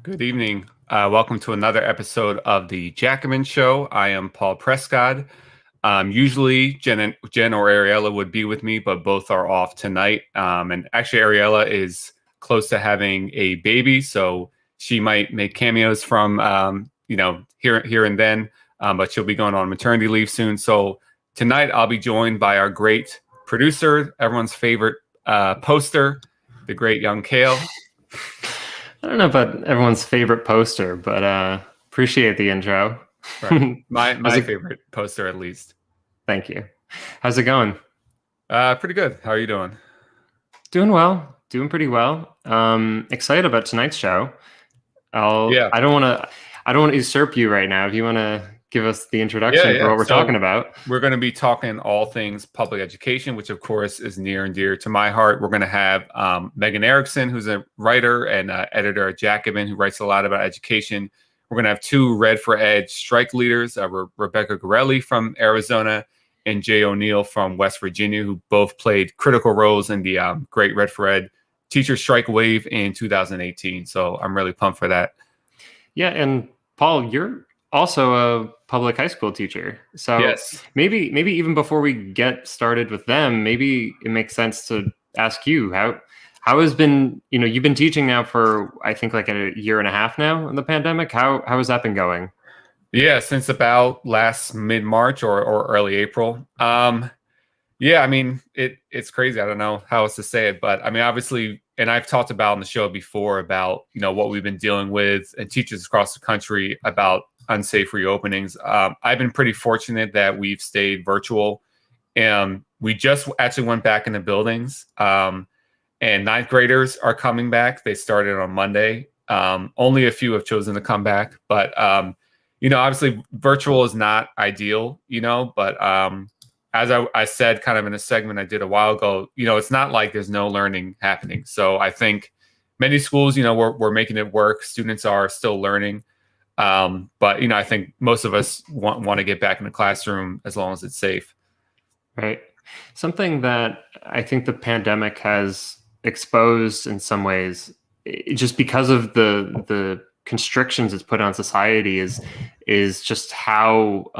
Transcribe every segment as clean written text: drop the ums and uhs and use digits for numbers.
Good evening. Welcome to another episode of the Jacobin Show. I am Paul Prescod. Usually Jen or Ariella would be with me, but both are off tonight. And actually, Ariella is close to having a baby, so she might make cameos from here and then. But she'll be going on maternity leave soon. So tonight I'll be joined by our great producer, everyone's favorite poster, the great young Kale. I don't know about everyone's favorite poster, but appreciate the intro. Right. My favorite poster, at least. Thank you. How's it going? Pretty good. How are you doing? Doing well. Doing pretty well. Excited about tonight's show. I don't want to usurp you right now. If you want to give us the introduction for what we're talking about. We're going to be talking all things public education, which of course is near and dear to my heart. We're going to have Megan Erickson, who's a writer and editor at Jacobin, who writes a lot about education. We're going to have two Red for Ed strike leaders, Rebecca Garelli from Arizona and Jay O'Neill from West Virginia, who both played critical roles in the great Red for Ed teacher strike wave in 2018. So I'm really pumped for that. Yeah, and Paul, you're also a public high school teacher. So yes. maybe even before we get started with them, maybe it makes sense to ask you how has been, you've been teaching now for, I think, like a year and a half now in the pandemic. How has that been going? Yeah, since about last mid-March or early April. Yeah, I mean, it's crazy. I don't know how else to say it, but I mean, obviously, and I've talked about on the show before about, what we've been dealing with and teachers across the country about unsafe reopenings. I've been pretty fortunate that we've stayed virtual, and we just actually went back into buildings, and ninth graders are coming back. They started on Monday. Only a few have chosen to come back, but obviously virtual is not ideal, but as I said kind of in a segment I did a while ago, it's not like there's no learning happening. So I think many schools, we're making it work. Students are still learning. But I think most of us want to get back in the classroom as long as it's safe. Right. Something that I think the pandemic has exposed in some ways, just because of the constrictions it's put on society, is just how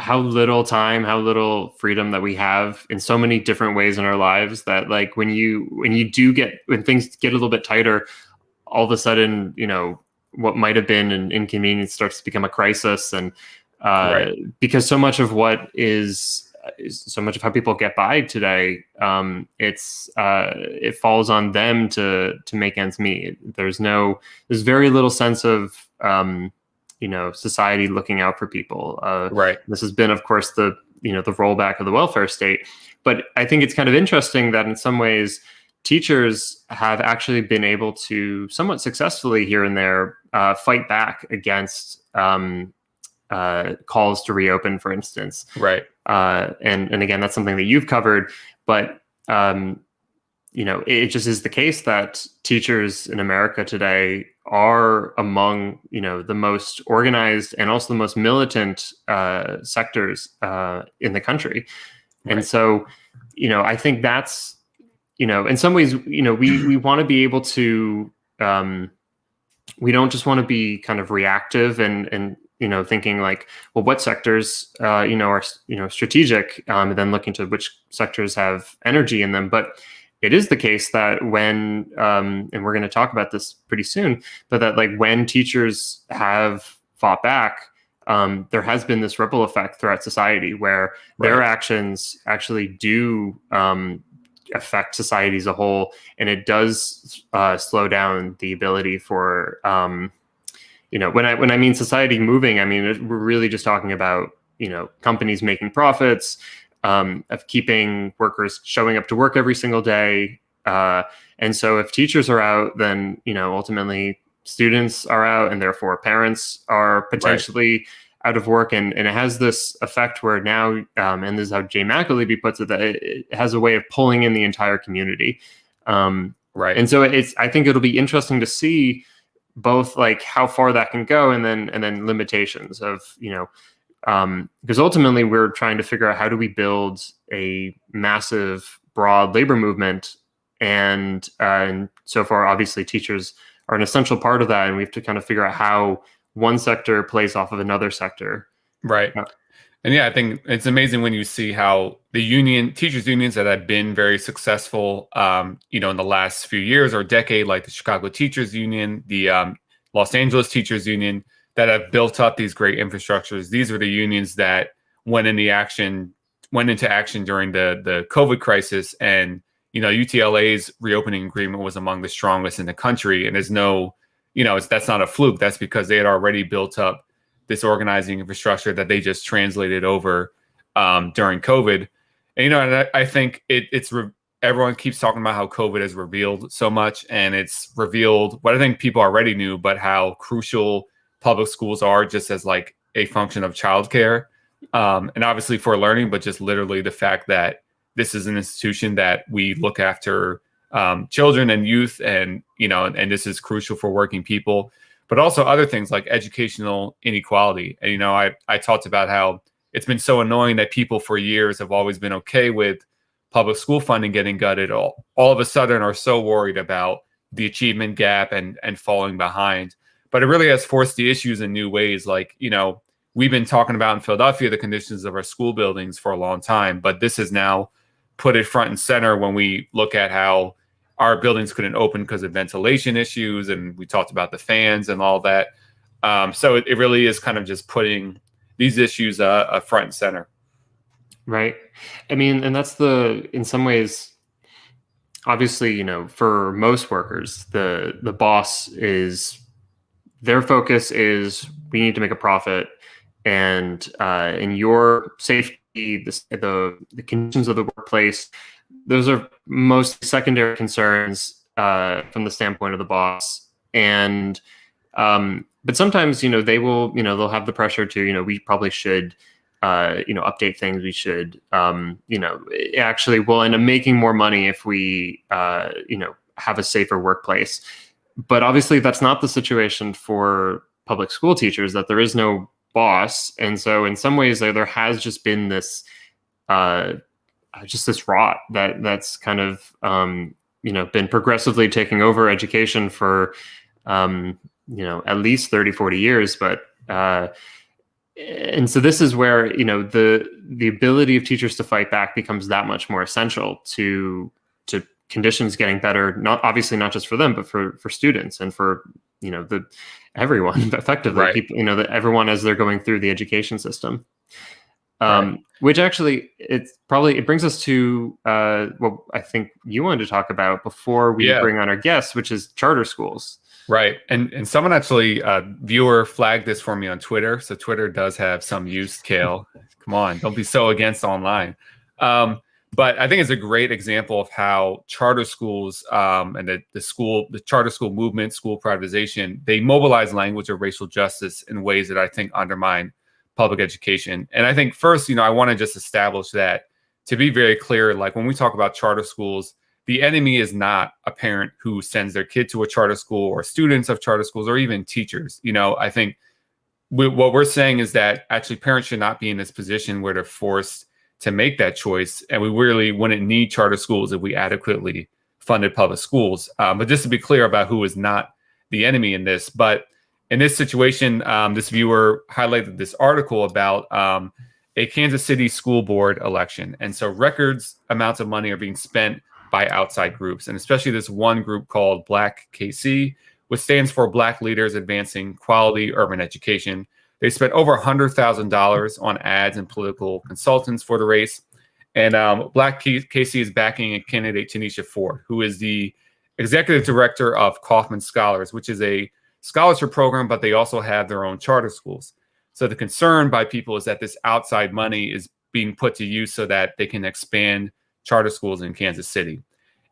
little time, how little freedom that we have in so many different ways in our lives, that like when things get a little bit tighter, all of a sudden, what might have been an inconvenience starts to become a crisis. And Right. Because so much of what is so much of how people get by today, it falls on them to make ends meet. There's very little sense of society looking out for people. Right. This has been, of course, the rollback of the welfare state. But I think it's kind of interesting that in some ways teachers have actually been able to somewhat successfully here and there fight back against calls to reopen, for instance. Right. And again, that's something that you've covered, but it just is the case that teachers in America today are among, the most organized and also the most militant sectors in the country. Right. And so, I think that's, in some ways, we want to be able to, we don't just want to be kind of reactive and thinking like, well, what sectors, are, strategic, and then looking to which sectors have energy in them. But it is the case that when, and we're going to talk about this pretty soon, but that like when teachers have fought back, there has been this ripple effect throughout society where their actions actually do affect society as a whole, and it does slow down the ability for when I mean society moving, I mean we're really just talking about companies making profits, of keeping workers showing up to work every single day, and so if teachers are out, then ultimately students are out, and therefore parents are potentially out of work, and it has this effect where now, and this is how Jay McAlevey puts it, that it has a way of pulling in the entire community. Right. And so I think it'll be interesting to see both like how far that can go, and then limitations of, because ultimately we're trying to figure out how do we build a massive, broad labor movement. And so far, obviously teachers an essential part of that, and we have to kind of figure out how one sector plays off of another sector. Right. And yeah, I think it's amazing when you see how the teachers unions that have been very successful, in the last few years or decade, like the Chicago Teachers Union, the Los Angeles Teachers Union, that have built up these great infrastructures. These are the unions that went into action during the COVID crisis, and UTLA's reopening agreement was among the strongest in the country. And there's no, that's not a fluke. That's because they had already built up this organizing infrastructure that they just translated over during COVID. And, and I think everyone keeps talking about how COVID has revealed so much, and it's revealed what I think people already knew, but how crucial public schools are just as like a function of childcare, and obviously for learning, but just literally the fact that this is an institution that we look after children and youth, and and this is crucial for working people, but also other things like educational inequality. And I talked about how it's been so annoying that people for years have always been okay with public school funding getting gutted, all of a sudden are so worried about the achievement gap and falling behind. But it really has forced the issues in new ways. Like, we've been talking about in Philadelphia the conditions of our school buildings for a long time, but this has now put it front and center when we look at how our buildings couldn't open because of ventilation issues, and we talked about the fans and all that. So it really is kind of just putting these issues front and center. Right. I mean, and that's in some ways, obviously, for most workers, the boss their focus is we need to make a profit, and in your safety, the conditions of the workplace, those are most secondary concerns from the standpoint of the boss. And but sometimes they will they'll have the pressure to we probably should update things. We should actually we'll end up making more money if we have a safer workplace. But obviously that's not the situation for public school teachers, that there is no boss. And so in some ways there has just been this rot that's kind of been progressively taking over education for at least 30, 40 years. But and so this is where the ability of teachers to fight back becomes that much more essential to conditions getting better, not just for them, but for students and for everyone effectively. Right. People, everyone as they're going through the education system. Right. Which actually it brings us to what I think you wanted to talk about before we bring on our guests, which is charter schools. Right. And someone actually, viewer flagged this for me on Twitter. So Twitter does have some use, Kale. Come on, don't be so against online. But I think it's a great example of how charter schools and the charter school movement, school privatization, they mobilize language of racial justice in ways that I think undermine public education. And I think first, I want to just establish that, to be very clear, like when we talk about charter schools, the enemy is not a parent who sends their kid to a charter school, or students of charter schools, or even teachers. I think what we're saying is that actually parents should not be in this position where they're forced to make that choice. And we really wouldn't need charter schools if we adequately funded public schools. But just to be clear about who is not the enemy in this. But in this situation, this viewer highlighted this article about a Kansas City school board election. And so records amounts of money are being spent by outside groups, and especially this one group called Black KC, which stands for Black Leaders Advancing Quality Urban Education. They spent over $100,000 on ads and political consultants for the race. And Black KC is backing a candidate, Tanisha Ford, who is the executive director of Kaufman Scholars, which is a scholarship program, but they also have their own charter schools. So the concern by people is that this outside money is being put to use so that they can expand charter schools in Kansas City.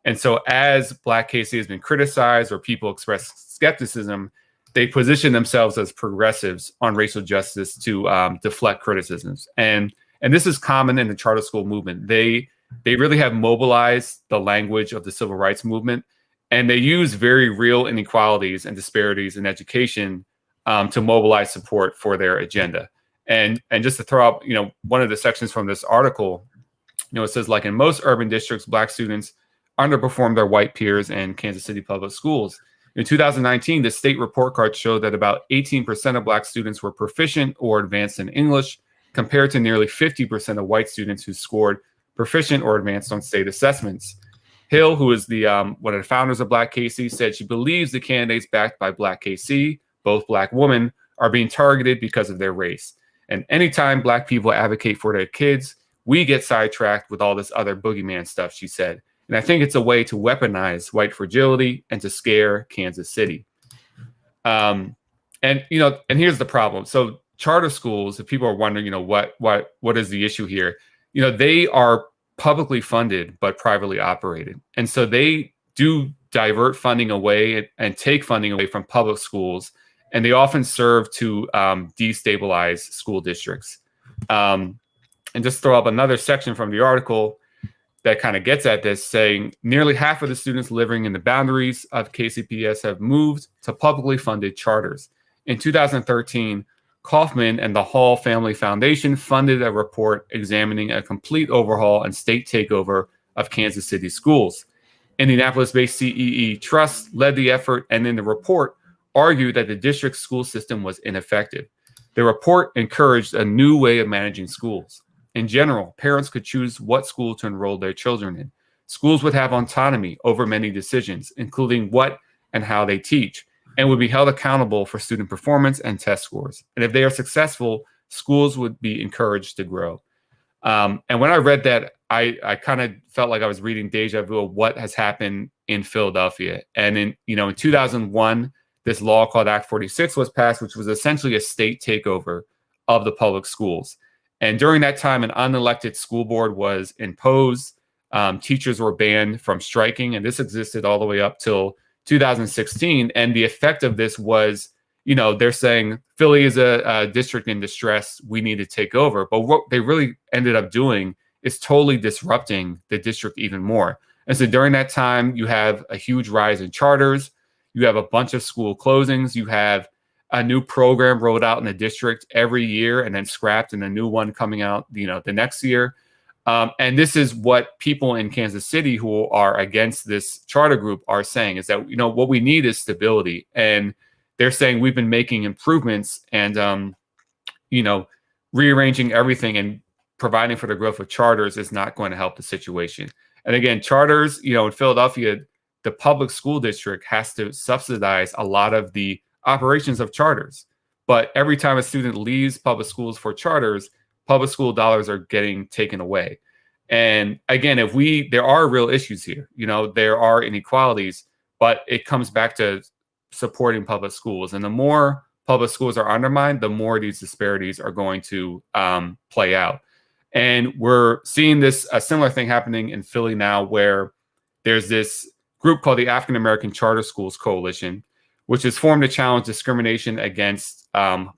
And so as Black KC has been criticized, or people express skepticism, they position themselves as progressives on racial justice to deflect criticisms. And this is common in the charter school movement. They really have mobilized the language of the civil rights movement, and they use very real inequalities and disparities in education to mobilize support for their agenda. And just to throw out, one of the sections from this article, it says, like, in most urban districts, Black students underperform their white peers in Kansas City public schools. In 2019, the state report card showed that about 18% of Black students were proficient or advanced in English, compared to nearly 50% of white students who scored proficient or advanced on state assessments. Hill, who is the one of the founders of Black KC, said she believes the candidates backed by Black KC, both Black women, are being targeted because of their race. And anytime Black people advocate for their kids, we get sidetracked with all this other boogeyman stuff, she said. And I think it's a way to weaponize white fragility and to scare Kansas City. And here's the problem. So charter schools, if people are wondering, what is the issue here? They are publicly funded but privately operated. And so they do divert funding away and take funding away from public schools. And they often serve to destabilize school districts. And just throw up another section from the article that kind of gets at this, saying nearly half of the students living in the boundaries of KCPS have moved to publicly funded charters. In 2013, Kaufman and the Hall Family Foundation funded a report examining a complete overhaul and state takeover of Kansas City schools. Indianapolis-based CEE Trust led the effort, and in the report argued that the district's school system was ineffective. The report encouraged a new way of managing schools. In general, parents could choose what school to enroll their children in. Schools would have autonomy over many decisions, including what and how they teach, and would be held accountable for student performance and test scores. And if they are successful, schools would be encouraged to grow. And when I read that, I kind of felt like I was reading deja vu of what has happened in Philadelphia. And in 2001, this law called Act 46 was passed, which was essentially a state takeover of the public schools. And during that time, an unelected school board was imposed. Teachers were banned from striking, and this existed all the way up till 2016. And the effect of this was, they're saying Philly is a district in distress. We need to take over. But what they really ended up doing is totally disrupting the district even more. And so during that time, you have a huge rise in charters. You have a bunch of school closings. You have a new program rolled out in the district every year and then scrapped, and a new one coming out, the next year. And this is what people in Kansas City who are against this charter group are saying, is that, what we need is stability. And they're saying we've been making improvements and, rearranging everything and providing for the growth of charters is not going to help the situation. And again, charters, in Philadelphia, the public school district has to subsidize a lot of the operations of charters. But every time a student leaves public schools for charters, public school dollars are getting taken away. And again, there are real issues here, there are inequalities, but it comes back to supporting public schools. And the more public schools are undermined, the more these disparities are going to play out. And we're seeing a similar thing happening in Philly now, where there's this group called the African American Charter Schools Coalition, which is formed to challenge discrimination against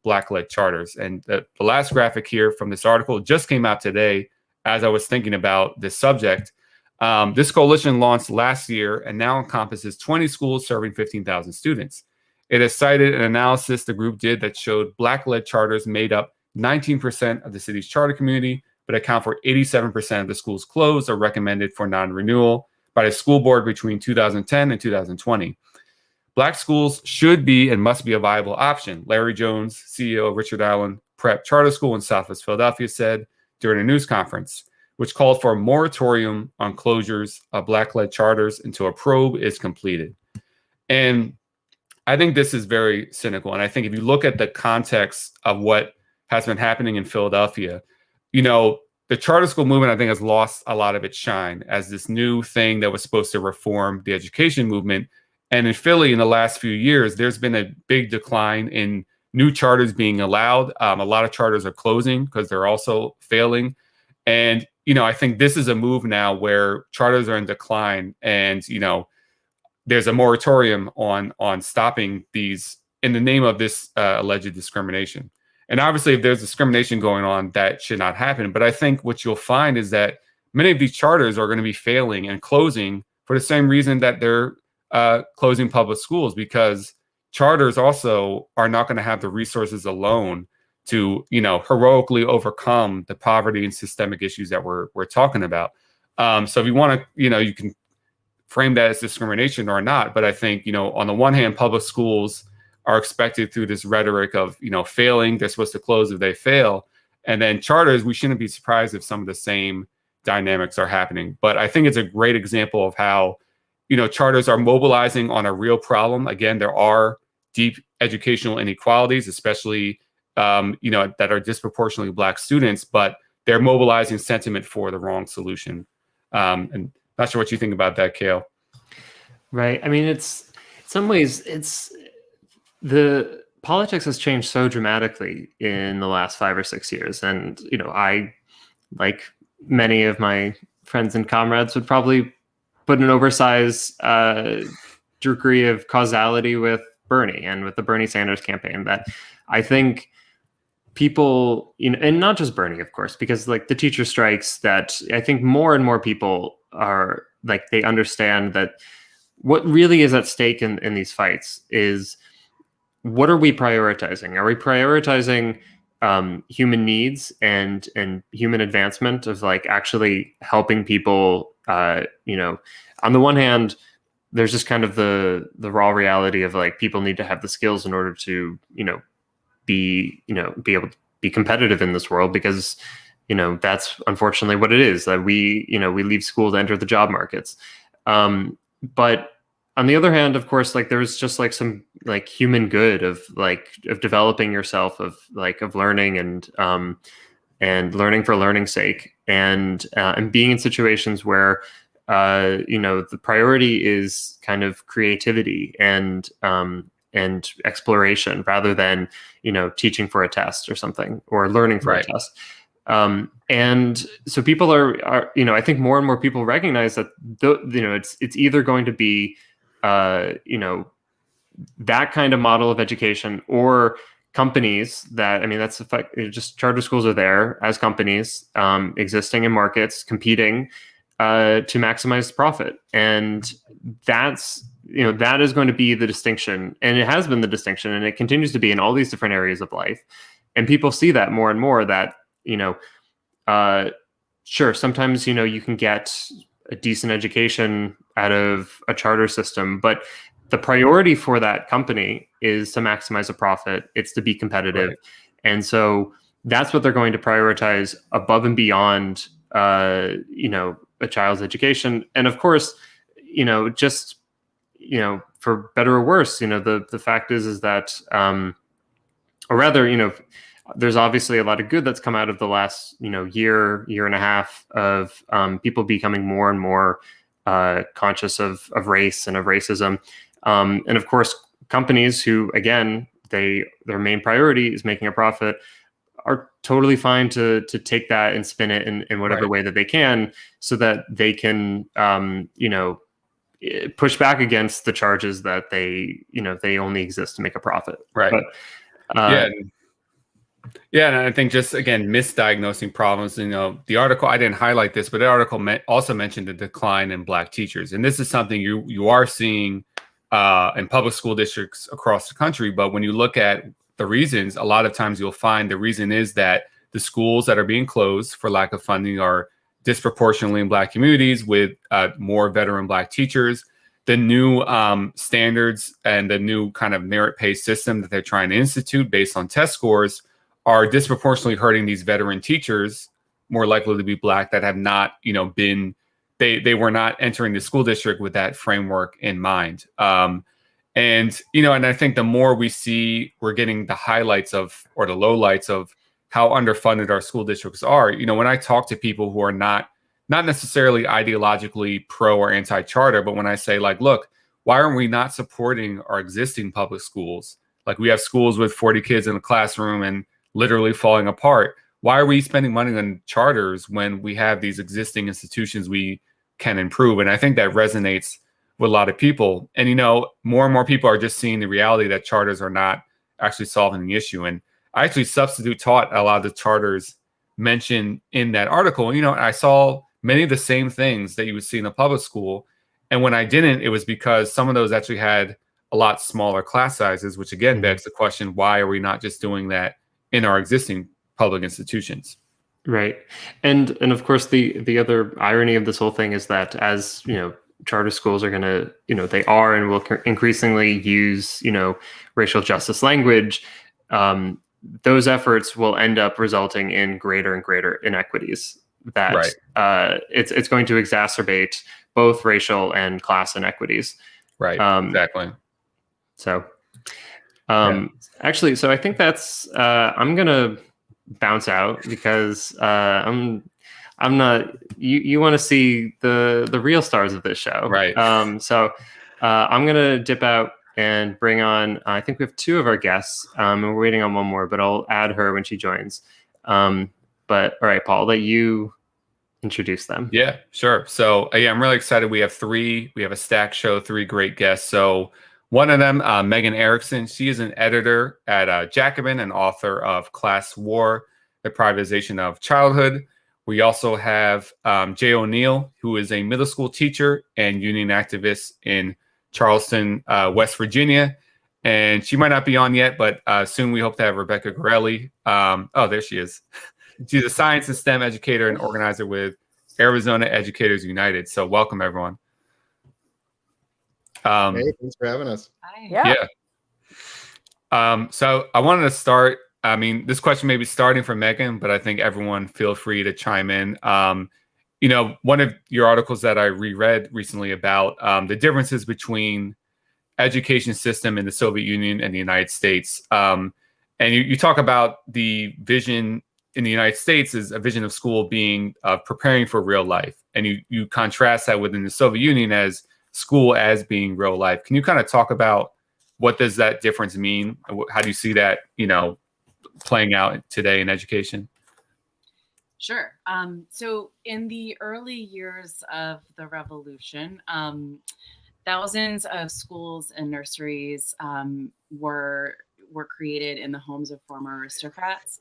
Black-led charters. And the last graphic here from this article just came out today as I was thinking about this subject. This coalition launched last year and now encompasses 20 schools serving 15,000 students. It has cited an analysis the group did that showed Black-led charters made up 19% of the city's charter community, but account for 87% of the schools closed or recommended for non-renewal by the school board between 2010 and 2020. Black schools should be and must be a viable option, Larry Jones, CEO of Richard Allen Prep Charter School in Southwest Philadelphia, said during a news conference, which called for a moratorium on closures of Black-led charters until a probe is completed. And I think this is very cynical. And I think if you look at the context of what has been happening in Philadelphia, the charter school movement, I think, has lost a lot of its shine as this new thing that was supposed to reform the education movement. And in Philly, in the last few years, there's been a big decline in new charters being allowed. A lot of charters are closing because they're also failing. And, I think this is a move now where charters are in decline and, there's a moratorium on stopping these in the name of this alleged discrimination. And obviously, if there's discrimination going on, that should not happen. But I think what you'll find is that many of these charters are going to be failing and closing for the same reason that they're closing public schools, because charters also are not going to have the resources alone to, heroically overcome the poverty and systemic issues that we're talking about. So if you want to, you can frame that as discrimination or not. But I think, on the one hand, public schools are expected through this rhetoric of, failing, they're supposed to close if they fail. And then charters, we shouldn't be surprised if some of the same dynamics are happening. But I think it's a great example of how, charters are mobilizing on a real problem. Again, there are deep educational inequalities, especially, that are disproportionately Black students, but they're mobilizing sentiment for the wrong solution. And not sure what you think about that, Kale. Right. I mean, in some ways, the politics has changed so dramatically in the last 5 or 6 years. And, I, like many of my friends and comrades, would probably put an oversized degree of causality with Bernie and with the Bernie Sanders campaign, that I think people, and not just Bernie, of course, because like the teacher strikes, that I think more and more people are like, they understand that what really is at stake in these fights is, what are we prioritizing? Are we prioritizing human needs and human advancement of like actually helping people? On the one hand, there's just kind of the raw reality of like, people need to have the skills in order to be able to be competitive in this world, because that's unfortunately what it is, that we leave school to enter the job markets. But on the other hand, of course, like there's just like some like human good of developing yourself, of learning and learning for learning's sake, and being in situations where the priority is kind of creativity and exploration, rather than teaching for a test or something, or learning for a test. And so people are I think more and more people recognize that it's either going to be that kind of model of education, or companies that, that's the fact, just charter schools are there as companies existing in markets, competing to maximize profit. And that's, that is going to be the distinction. And it has been the distinction, and it continues to be in all these different areas of life. And people see that more and more, that, sure, sometimes, you can get a decent education out of a charter system, but the priority for that company is to maximize a profit. It's to be competitive. Right. And so that's what they're going to prioritize above and beyond, a child's education. And of course, just, for better or worse, the fact is that, or rather, there's obviously a lot of good that's come out of the last, year and a half of people becoming more and more conscious of race and of racism. And of course, companies who, again, their main priority is making a profit, are totally fine to take that and spin it in whatever way that they can, so that they can, push back against the charges that they only exist to make a profit. Right. But, yeah, and I think just, again, misdiagnosing problems. The article, I didn't highlight this, but the article also mentioned the decline in Black teachers. And this is something you are seeing in public school districts across the country. But when you look at the reasons, a lot of times you'll find the reason is that the schools that are being closed for lack of funding are disproportionately in Black communities with more veteran Black teachers. The new standards and the new kind of merit-based system that they're trying to institute based on test scores are disproportionately hurting these veteran teachers, more likely to be Black, that have not, been, they were not entering the school district with that framework in mind. And I think the more we see, we're getting the highlights of, or the lowlights of, how underfunded our school districts are. When I talk to people who are not necessarily ideologically pro or anti-charter, but when I say, like, look, why aren't we not supporting our existing public schools? Like, we have schools with 40 kids in a classroom and literally falling apart. Why are we spending money on charters when we have these existing institutions we can improve? And I think that resonates with a lot of people. And, more and more people are just seeing the reality that charters are not actually solving the issue. And I actually substitute taught a lot of the charters mentioned in that article. I saw many of the same things that you would see in a public school. And when I didn't, it was because some of those actually had a lot smaller class sizes, which again begs the question, why are we not just doing that in our existing public institutions? Right. And of course, the other irony of this whole thing is that as, charter schools are going to, they are and will increasingly use, racial justice language, those efforts will end up resulting in greater and greater inequities that it's going to exacerbate both racial and class inequities. Right. Exactly. So, actually, so I think that's, I'm going to bounce out because I'm not, you want to see the real stars of this show. Right. So I'm going to dip out and bring on, I think we have two of our guests, and we're waiting on one more, but I'll add her when she joins. But all right, Paul, let you introduce them. Yeah, sure. So yeah, I'm really excited. We have a stack show, 3 great guests. So one of them, Megan Erickson, she is an editor at Jacobin and author of Class War, The Privatization of Childhood. We also have Jay O'Neill, who is a middle school teacher and union activist in Charleston, West Virginia. And she might not be on yet, but soon we hope to have Rebecca Garelli. Oh, there she is. She's a science and STEM educator and organizer with Arizona Educators United. So welcome, everyone. Hey, thanks for having us. Hi. Yeah. So I wanted to start. I mean, this question may be starting from Megan, but I think everyone feel free to chime in. One of your articles that I reread recently about the differences between education system in the Soviet Union and the United States. And you talk about the vision in the United States is a vision of school being preparing for real life. And you contrast that within the Soviet Union as school as being real life. Can you kind of talk about what does that difference mean? How do you see that, playing out today in education? Sure. So in the early years of the revolution, thousands of schools and nurseries were created in the homes of former aristocrats.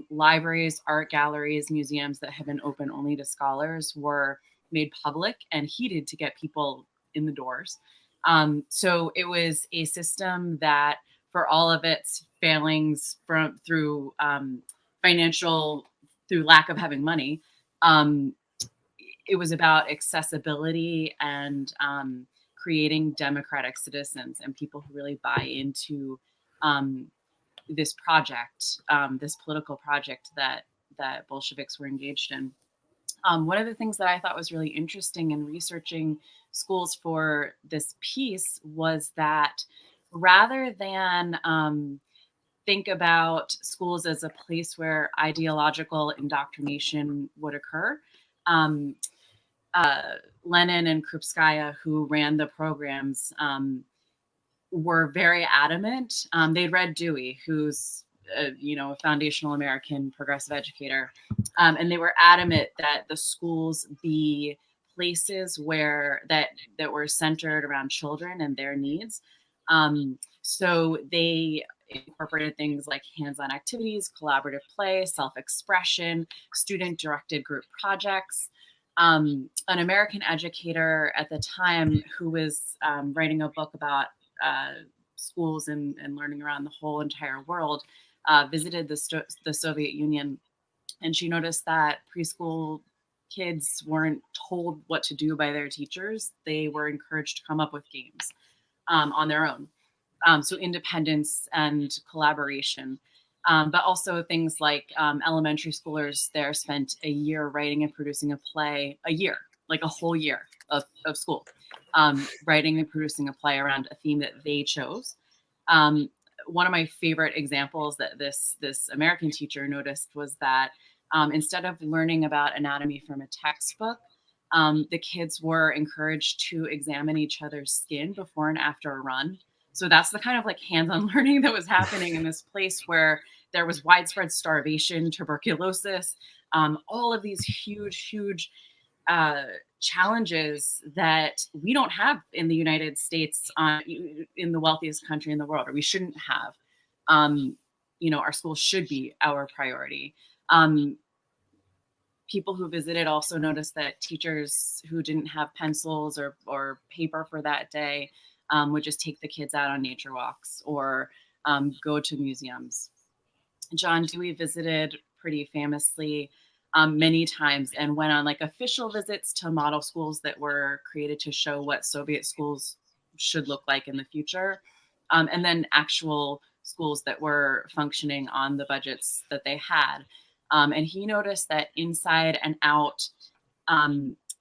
Libraries, art galleries, museums that had been open only to scholars were made public and heated to get people in the doors. So it was a system that, for all of its failings through lack of having money, it was about accessibility and creating democratic citizens and people who really buy into this project, this political project that Bolsheviks were engaged in. One of the things that I thought was really interesting in researching schools for this piece was that rather than think about schools as a place where ideological indoctrination would occur, Lenin and Krupskaya, who ran the programs, were very adamant. They'd read Dewey, who's a foundational American progressive educator, and they were adamant that the schools be places that were centered around children and their needs. So they incorporated things like hands-on activities, collaborative play, self-expression, student-directed group projects. An American educator at the time who was writing a book about schools and learning around the whole entire world visited the Soviet Union, and she noticed that preschool kids weren't told what to do by their teachers. They were encouraged to come up with games on their own. So independence and collaboration, but also things like elementary schoolers there spent a year writing and producing a play, like a whole year of school, writing and producing a play around a theme that they chose. One of my favorite examples that this American teacher noticed was that instead of learning about anatomy from a textbook, the kids were encouraged to examine each other's skin before and after a run. So that's the kind of like hands-on learning that was happening in this place where there was widespread starvation, tuberculosis, all of these huge challenges that we don't have in the United States, in the wealthiest country in the world, or we shouldn't have. Our schools should be our priority. People who visited also noticed that teachers who didn't have pencils or paper for that day would just take the kids out on nature walks or go to museums. John Dewey visited pretty famously many times, and went on like official visits to model schools that were created to show what Soviet schools should look like in the future. And then actual schools that were functioning on the budgets that they had. And he noticed that inside and out,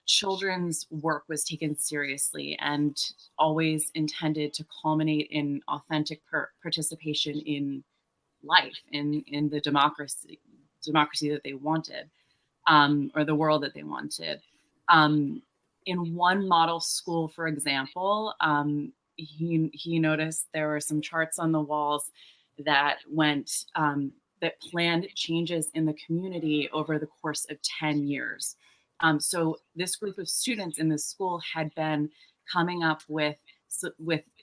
children's work was taken seriously and always intended to culminate in authentic participation in life, in the democracy that they wanted, or the world that they wanted. In one model school, for example, he noticed there were some charts on the walls that went that planned changes in the community over the course of 10 years. So this group of students in this school had been coming up with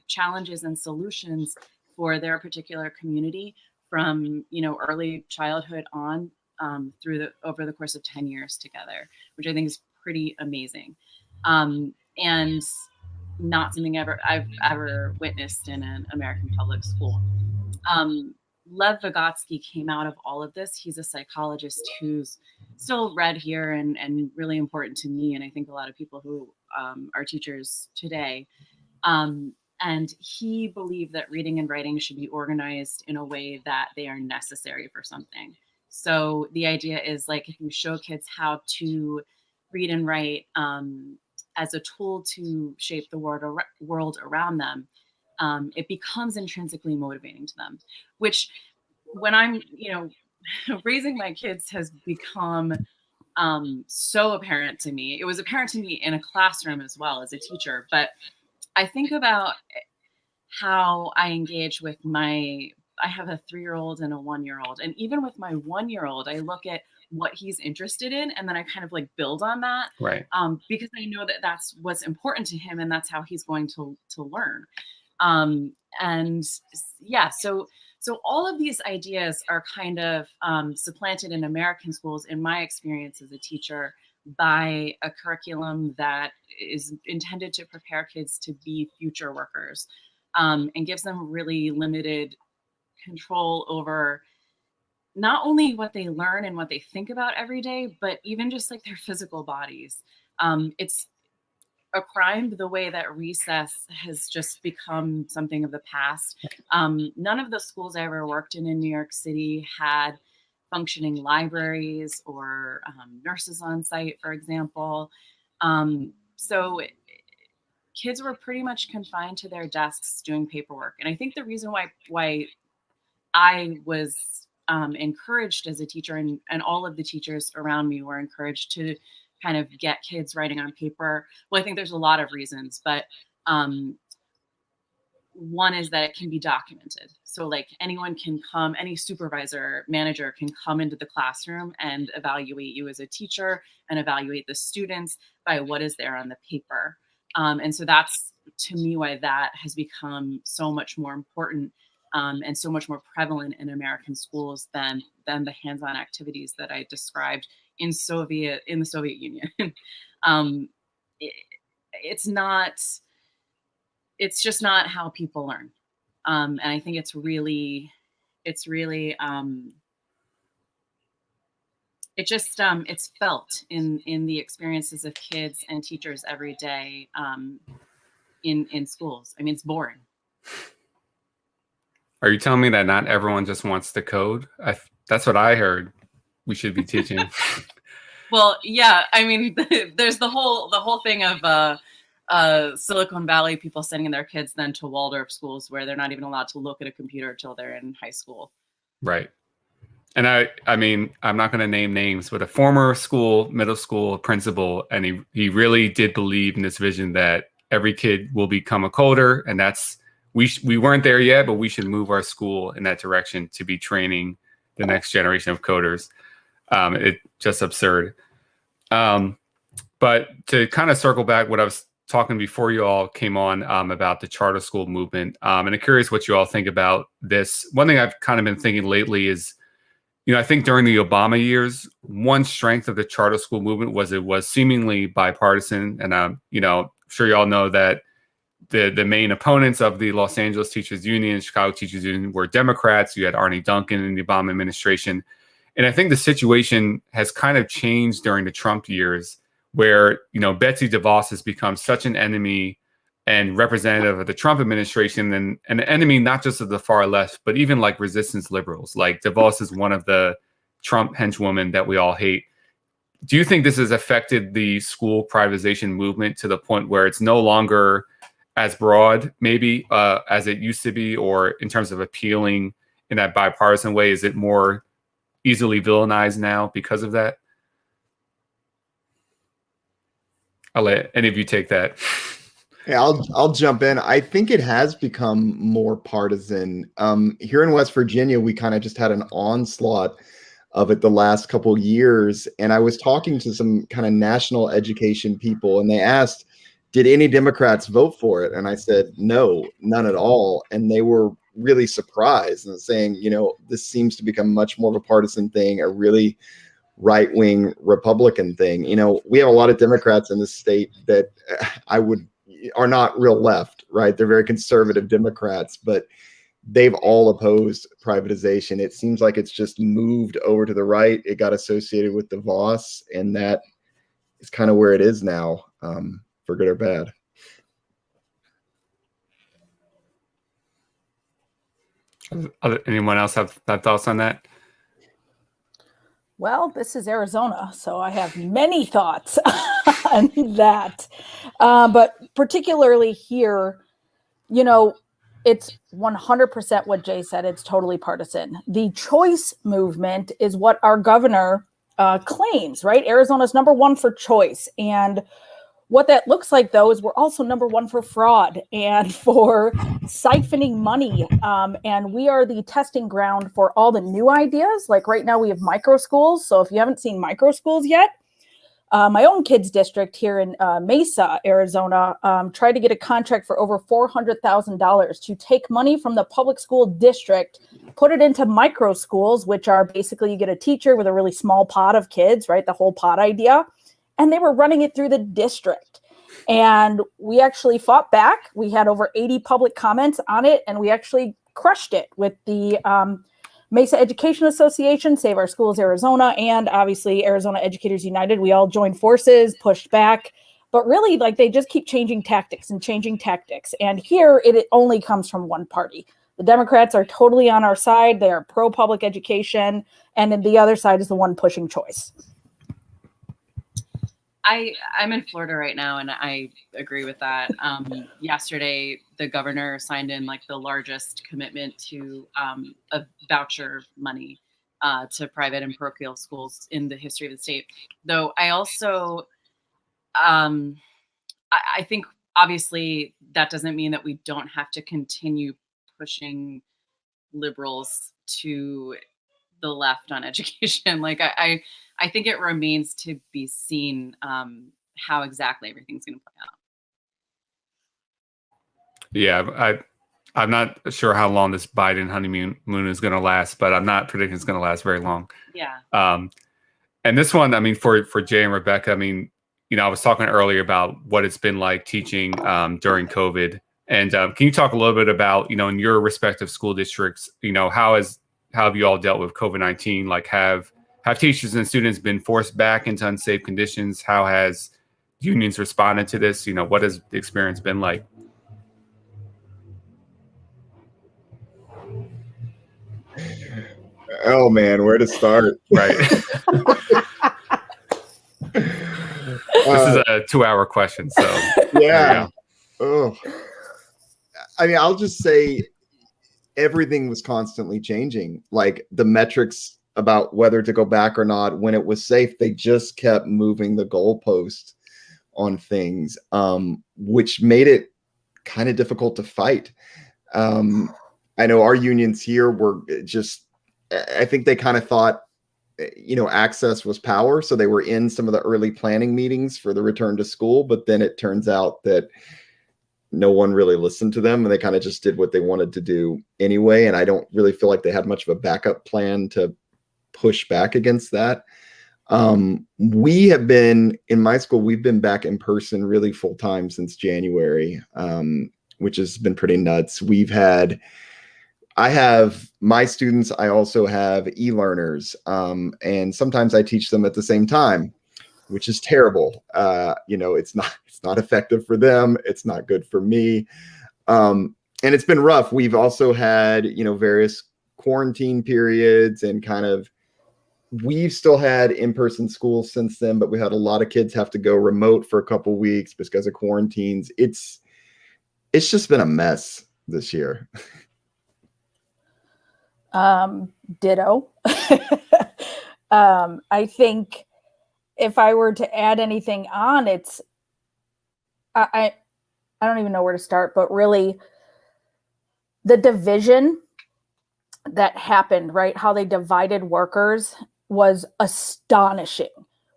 challenges and solutions for their particular community from, you know, early childhood on over the course of 10 years together, which I think is pretty amazing. And not something I've ever witnessed in an American public school. Lev Vygotsky came out of all of this. He's a psychologist who's still read here and really important to me, and I think a lot of people who are teachers today. And he believed that reading and writing should be organized in a way that they are necessary for something. So the idea is, like, if you show kids how to read and write as a tool to shape the world around them, it becomes intrinsically motivating to them, which when I'm, you know, raising my kids has become so apparent to me. It was apparent to me in a classroom as well as a teacher, but I think about how I engage with I have a 3-year-old and a 1-year-old. And even with my 1-year-old, I look at what he's interested in, and then I kind of like build on that. Right. Because I know that that's what's important to him, and that's how he's going to learn. And yeah, so all of these ideas are kind of supplanted in American schools, in my experience as a teacher, by a curriculum that is intended to prepare kids to be future workers, and gives them really limited control over not only what they learn and what they think about every day, but even just like their physical bodies. It's a crime the way that recess has just become something of the past. None of the schools I ever worked in New York City had functioning libraries or nurses on site, for example. So kids were pretty much confined to their desks doing paperwork. And I think the reason why I was encouraged as a teacher, and all of the teachers around me were encouraged to kind of get kids writing on paper. Well, I think there's a lot of reasons, but one is that it can be documented. So like anyone can come, any supervisor, manager can come into the classroom and evaluate you as a teacher and evaluate the students by what is there on the paper. And so that's, to me, why that has become so much more important and so much more prevalent in American schools than the hands-on activities that I described in the Soviet Union. It's just not how people learn. And I think it's really it's felt in the experiences of kids and teachers every day in schools. I mean, it's boring. Are you telling me that not everyone just wants to code? That's what I heard we should be teaching. Well, yeah. I mean, there's the whole thing of Silicon Valley people sending their kids then to Waldorf schools where they're not even allowed to look at a computer till they're in high school. Right. And I mean, I'm not going to name names, but a former middle school principal, and he really did believe in this vision that every kid will become a coder, and we weren't there yet, but we should move our school in that direction to be training the next generation of coders. It's just absurd. But to kind of circle back what I was talking before you all came on about the charter school movement, and I'm curious what you all think about this. One thing I've kind of been thinking lately is, I think during the Obama years, one strength of the charter school movement was it was seemingly bipartisan. And, I'm sure you all know that the main opponents of the Los Angeles Teachers Union, Chicago Teachers Union were Democrats. You had Arne Duncan in the Obama administration. And I think the situation has kind of changed during the Trump years, where, Betsy DeVos has become such an enemy and representative of the Trump administration, and an enemy not just of the far left, but even like resistance liberals. Like DeVos is one of the Trump henchwomen that we all hate. Do you think this has affected the school privatization movement to the point where it's no longer as broad, maybe, as it used to be, or in terms of appealing in that bipartisan way? Is it more easily villainized now because of that? I'll let any of you take that. Yeah, I'll jump in. I think it has become more partisan. Here in West Virginia, we kind of just had an onslaught of it the last couple of years. And I was talking to some kind of national education people, and they asked, did any Democrats vote for it? And I said, no, none at all. And they were really surprised and saying, this seems to become much more of a partisan thing, a really right-wing Republican thing. We have a lot of Democrats in this state that are not real left, right? They're very conservative Democrats, but they've all opposed privatization. It seems like it's just moved over to the right. It got associated with DeVos, and that is kind of where it is now, for good or bad. Anyone else have thoughts on that? Well, this is Arizona, so I have many thoughts on that. But particularly here, it's 100% what Jay said. It's totally partisan. The choice movement is what our governor claims, right? Arizona's number one for choice. And what that looks like, though, is we're also number one for fraud and for siphoning money. And we are the testing ground for all the new ideas. Like right now we have micro schools. So if you haven't seen micro schools yet, my own kids' district here in Mesa, Arizona, tried to get a contract for over $400,000 to take money from the public school district, put it into micro schools, which are basically you get a teacher with a really small pot of kids, right? The whole pot idea. And they were running it through the district. And we actually fought back. We had over 80 public comments on it, and we actually crushed it with the Mesa Education Association, Save Our Schools Arizona, and obviously Arizona Educators United. We all joined forces, pushed back. But really, they just keep changing tactics. And here, it only comes from one party. The Democrats are totally on our side. They are pro-public education. And then the other side is the one pushing choice. I'm in Florida right now, and I agree with that. Yesterday, the governor signed in the largest commitment to a voucher money to private and parochial schools in the history of the state. Though I also, I think obviously that doesn't mean that we don't have to continue pushing liberals to the left on education. I think it remains to be seen how exactly everything's going to play out. Yeah, I'm not sure how long this Biden honeymoon is going to last, but I'm not predicting it's going to last very long. Yeah. And this one, for Jay and Rebecca, I was talking earlier about what it's been like teaching during COVID. And can you talk a little bit about, in your respective school districts, how have you all dealt with COVID-19? Have teachers and students been forced back into unsafe conditions? How has unions responded to this? What has the experience been like? Oh man, where to start? Right. This is a 2-hour question, so yeah. Oh, I'll just say everything was constantly changing. The metrics about whether to go back or not, when it was safe, they just kept moving the goalpost on things, which made it kind of difficult to fight. I know our unions here were just, I think they kind of thought, access was power. So they were in some of the early planning meetings for the return to school, but then it turns out that no one really listened to them and they kind of just did what they wanted to do anyway. And I don't really feel like they had much of a backup plan to push back against that. We have been, in my school, we've been back in person really full time since January, which has been pretty nuts. We've had, I have my students. I also have e-learners, and sometimes I teach them at the same time, which is terrible. It's not effective for them. It's not good for me. And it's been rough. We've also had, various quarantine periods and we've still had in-person school since then, but we had a lot of kids have to go remote for a couple weeks because of quarantines. It's just been a mess this year. Ditto. I think if I were to add anything on, I don't even know where to start, but really the division that happened, right? How they divided workers was astonishing.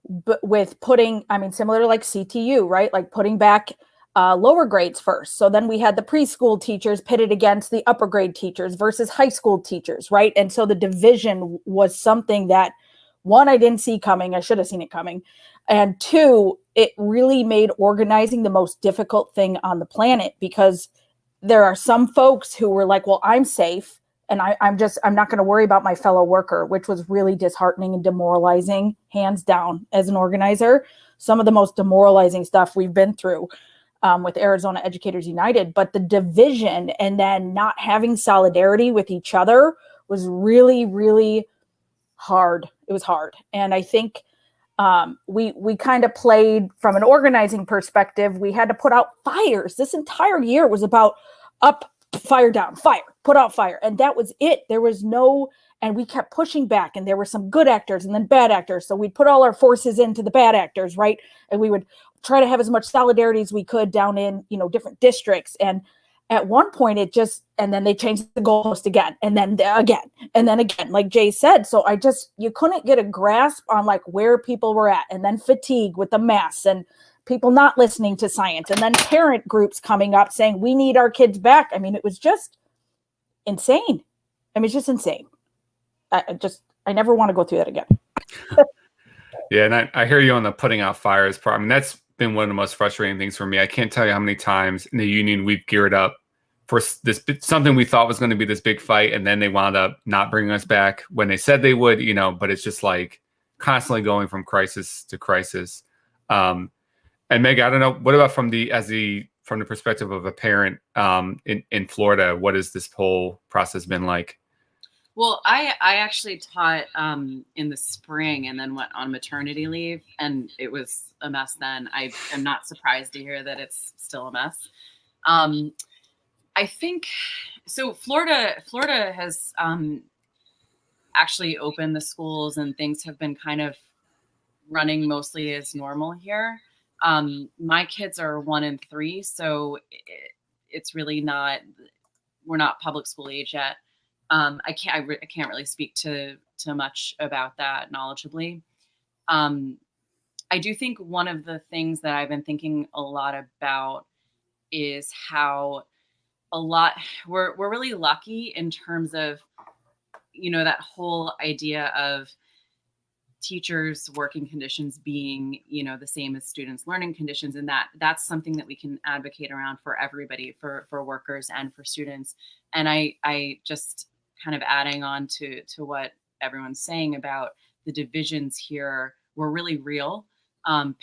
But with similar to like CTU, right? Like putting back lower grades first. So then we had the preschool teachers pitted against the upper grade teachers versus high school teachers, right? And so the division was something that, one, I didn't see coming. I should have seen it coming. And two, it really made organizing the most difficult thing on the planet, because there are some folks who were like, well, I'm safe, and I'm not going to worry about my fellow worker, which was really disheartening and demoralizing, hands down, as an organizer. Some of the most demoralizing stuff we've been through with Arizona Educators United. But the division and then not having solidarity with each other was really, really hard. It was hard. And I think we kind of played from an organizing perspective. We had to put out fires. This entire year was about up, fire, down, fire, put out fire. And that was it. There was and we kept pushing back, and there were some good actors and then bad actors. So we'd put all our forces into the bad actors, right? And we would try to have as much solidarity as we could down in, different districts. And at one point and then they changed the goalpost again, and then again, like Jay said. So you couldn't get a grasp on like where people were at, and then fatigue with the masks and people not listening to science, and then parent groups coming up saying, we need our kids back. I mean, it was just insane. I mean, it's just insane. I never want to go through that again. Yeah. And I hear you on the putting out fires part. I mean, that's been one of the most frustrating things for me. I can't tell you how many times in the union we've geared up for this, something we thought was going to be this big fight, and then they wound up not bringing us back when they said they would, but it's just like constantly going from crisis to crisis. And Meg, I don't know, what about from the perspective of a parent in Florida, what has this whole process been like? Well, I actually taught in the spring and then went on maternity leave, and it was a mess then. I am not surprised to hear that it's still a mess. I think so. Florida has actually opened the schools, and things have been kind of running mostly as normal here. My kids are 1 and 3, so it's really not. We're not public school age yet. I can't really speak to much about that knowledgeably. I do think one of the things that I've been thinking a lot about is how we're really lucky in terms of, that whole idea of teachers' working conditions being, the same as students' learning conditions, and that's something that we can advocate around for everybody, for workers and for students. And I just kind of adding on to what everyone's saying about the divisions here were really real.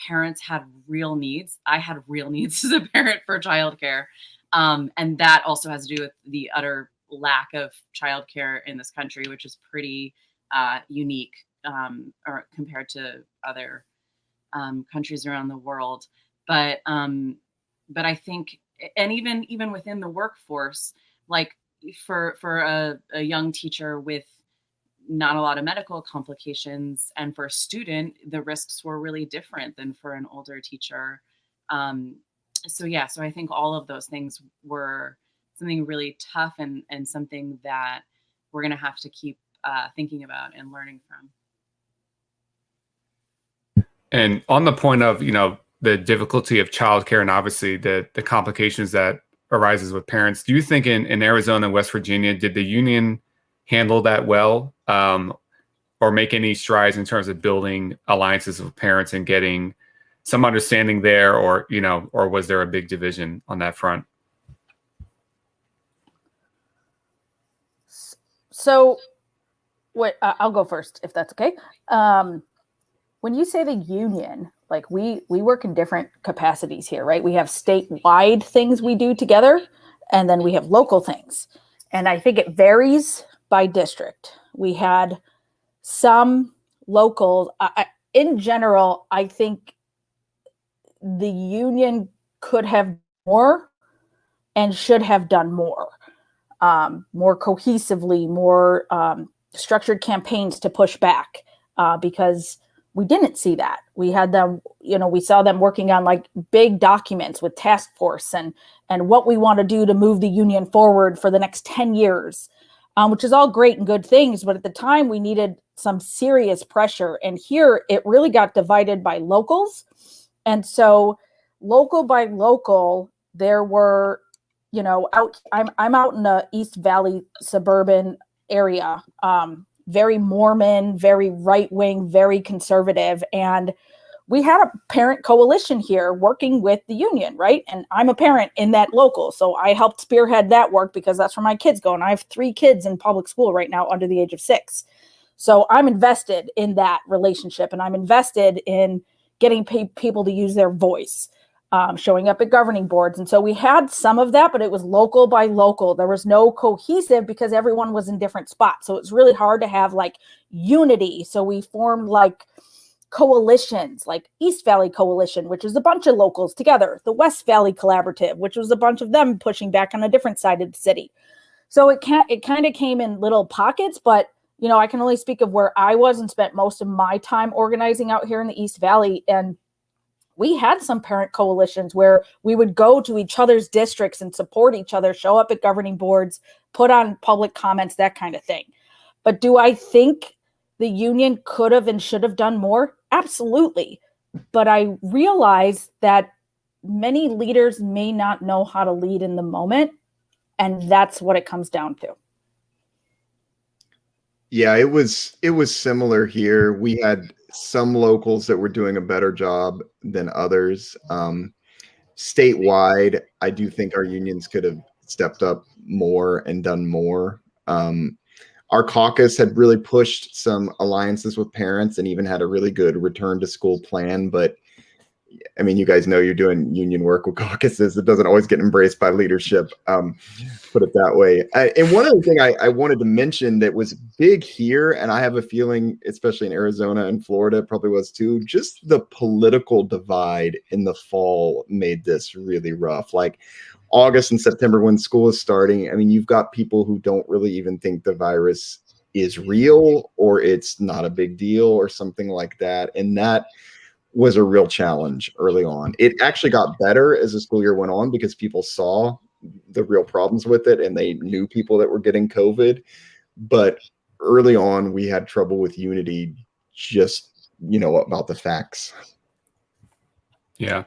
Parents had real needs. I had real needs as a parent for childcare. And that also has to do with the utter lack of childcare in this country, which is pretty unique or compared to other countries around the world. But I think, and even within the workforce, like for a young teacher with not a lot of medical complications, and for a student, the risks were really different than for an older teacher. So I think all of those things were something really tough and something that we're going to have to keep thinking about and learning from. And on the point of, the difficulty of childcare and obviously the complications that arises with parents, do you think in Arizona and West Virginia, did the union handle that well, or make any strides in terms of building alliances with parents and getting some understanding there, or was there a big division on that front? So what I'll go first, if that's okay. When you say the union, like we work in different capacities here, right? We have statewide things we do together, and then we have local things. And I think it varies by district. We had some local, in general, I think the union could have more and should have done more cohesively, more structured campaigns to push back, because we didn't see that. We had them, we saw them working on like big documents with task force and what we want to do to move the union forward for the next 10 years, which is all great and good things. But at the time we needed some serious pressure. And here it really got divided by locals. And so local by local, there were, I'm out in the East Valley suburban area, very Mormon, very right-wing, very conservative. And we had a parent coalition here working with the union, right? And I'm a parent in that local. So I helped spearhead that work because that's where my kids go. And I have 3 kids in public school right now under the age of 6. So I'm invested in that relationship, and I'm invested in getting people to use their voice, showing up at governing boards. And so we had some of that, but it was local by local. There was no cohesive because everyone was in different spots. So it's really hard to have like unity. So we formed like coalitions, like East Valley Coalition, which is a bunch of locals together, the West Valley Collaborative, which was a bunch of them pushing back on a different side of the city. So it kind of came in little pockets, but I can only speak of where I was and spent most of my time organizing out here in the East Valley. And we had some parent coalitions where we would go to each other's districts and support each other, show up at governing boards, put on public comments, that kind of thing. But do I think the union could have and should have done more? Absolutely. But I realize that many leaders may not know how to lead in the moment. And that's what it comes down to. Yeah, it was similar here. We had some locals that were doing a better job than others. Statewide, I do think our unions could have stepped up more and done more. Our caucus had really pushed some alliances with parents and even had a really good return to school plan. But I mean, you guys know you're doing union work with caucuses. It doesn't always get embraced by leadership, put it that way. And one other thing I wanted to mention that was big here, and I have a feeling, especially in Arizona and Florida, probably was too, just the political divide in the fall made this really rough. Like August and September when school is starting, I mean, you've got people who don't really even think the virus is real or it's not a big deal or something like that. And that was a real challenge early on. It actually got better as the school year went on because people saw the real problems with it and they knew people that were getting COVID. But early on, we had trouble with unity, just, about the facts. Yeah.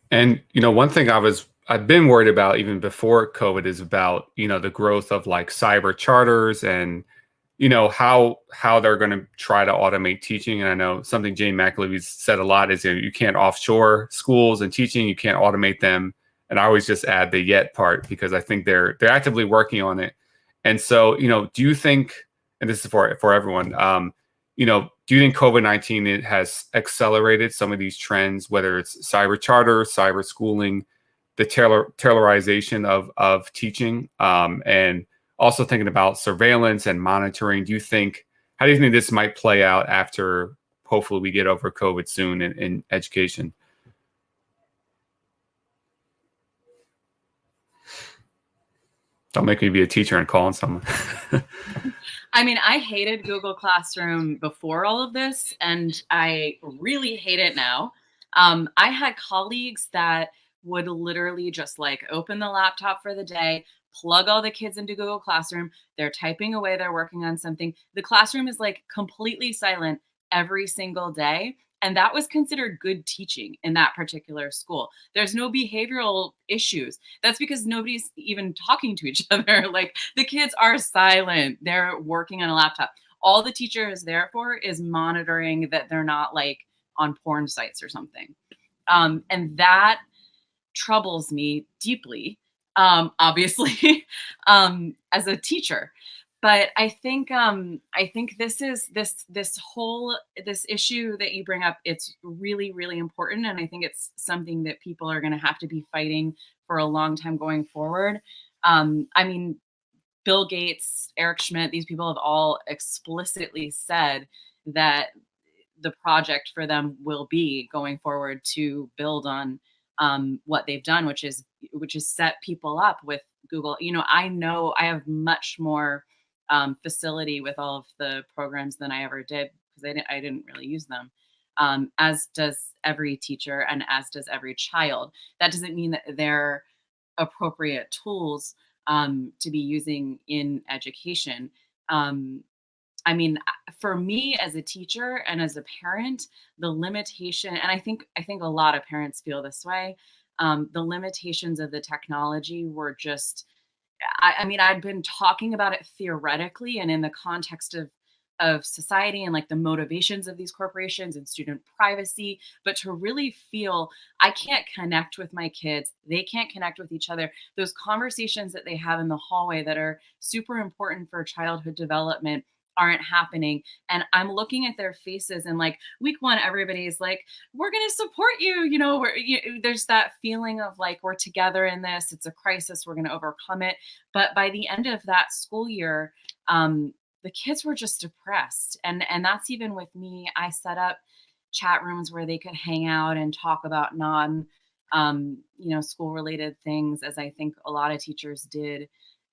And, one thing I've been worried about even before COVID is about, the growth of like cyber charters and, how they're going to try to automate teaching. And I know something Jane McAlevy's said a lot is you can't offshore schools and teaching, you can't automate them. And I always just add the yet part because I think they're actively working on it. And so, do you think, and this is for everyone, do you think COVID-19 has accelerated some of these trends, whether it's cyber charter, cyber schooling, the tailorization of teaching, and also thinking about surveillance and monitoring? How do you think this might play out after hopefully we get over COVID soon in education? Don't make me be a teacher and call on someone. I mean, I hated Google Classroom before all of this, and I really hate it now. I had colleagues that would literally just like open the laptop for the day, plug all the kids into Google Classroom. They're typing away, they're working on something. The classroom is like completely silent every single day. And that was considered good teaching in that particular school. There's no behavioral issues. That's because nobody's even talking to each other. Like the kids are silent. They're working on a laptop. All the teacher is there for is monitoring that they're not like on porn sites or something. And that troubles me deeply. obviously, as a teacher. But I think this is this whole this issue that you bring up. It's really, really important, and I think it's something that people are going to have to be fighting for a long time going forward. I mean, Bill Gates, Eric Schmidt, these people have all explicitly said that the project for them will be going forward to build on what they've done, which is set people up with Google. You know I have much more facility with all of the programs than I ever did because I didn't really use them. As does every teacher and as does every child. That doesn't mean that they're appropriate tools to be using in education. I mean, for me as a teacher and as a parent, the limitation, and I think a lot of parents feel this way, the limitations of the technology were just, I mean, I'd been talking about it theoretically and in the context of society and like the motivations of these corporations and student privacy, but to really feel I can't connect with my kids, they can't connect with each other. Those conversations that they have in the hallway that are super important for childhood development aren't happening. And I'm looking at their faces and like week one, everybody's like, we're going to support you. You know, there's that feeling of like, we're together in this. It's a crisis. We're going to overcome it. But by the end of that school year, the kids were just depressed. And that's even with me. I set up chat rooms where they could hang out and talk about school related things, as I think a lot of teachers did.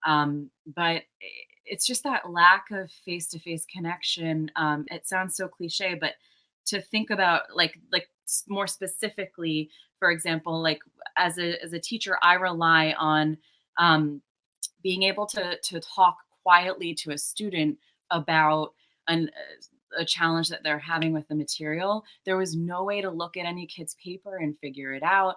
But it's just that lack of face-to-face connection. It sounds so cliche, but to think about like more specifically, for example, like as a teacher, I rely on being able to talk quietly to a student about a challenge that they're having with the material. There was no way to look at any kid's paper and figure it out.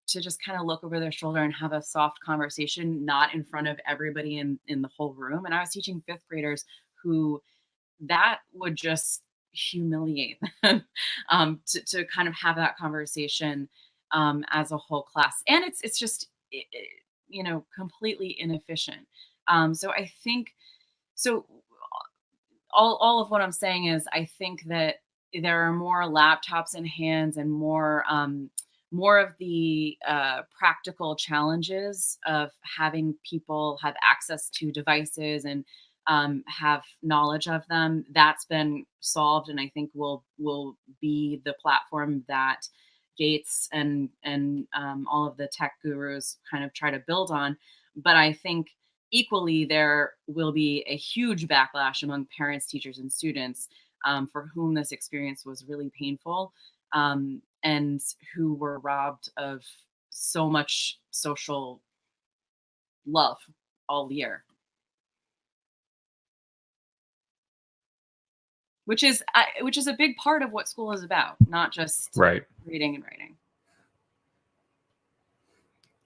To just kind of look over their shoulder and have a soft conversation, not in front of everybody in the whole room. And I was teaching fifth graders who that would just humiliate them to kind of have that conversation as a whole class. And it's just, completely inefficient. So I think, all of what I'm saying is I think that there are more laptops in hands and more of the practical challenges of having people have access to devices and have knowledge of them. That's been solved, and I think will be the platform that Gates and all of the tech gurus kind of try to build on. But I think equally there will be a huge backlash among parents, teachers, and students for whom this experience was really painful. And who were robbed of so much social love all year. Which is a big part of what school is about, not just reading and writing.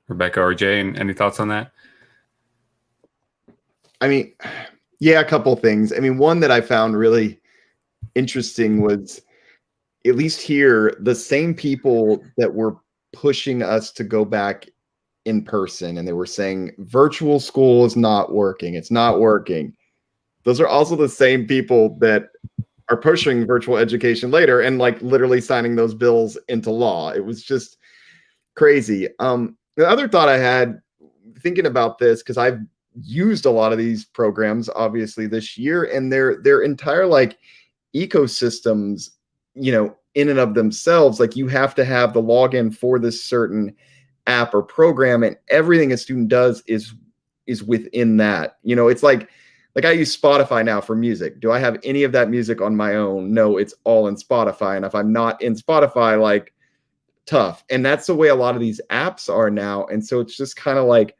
Rebecca or Jay, any thoughts on that? I mean, yeah, a couple of things. I mean, one that I found really interesting was, at least here, the same people that were pushing us to go back in person, and they were saying virtual school is not working. It's not working. Those are also the same people that are pushing virtual education later and like literally signing those bills into law. It was just crazy. The other thought I had thinking about this, because I've used a lot of these programs obviously this year, and their entire like ecosystems, in and of themselves, like you have to have the login for this certain app or program, and everything a student does is within that. It's like I use Spotify now for music. Do I have any of that music on my own? No, it's all in Spotify. And if I'm not in Spotify, like, tough. And that's the way a lot of these apps are now. And so it's just kind of like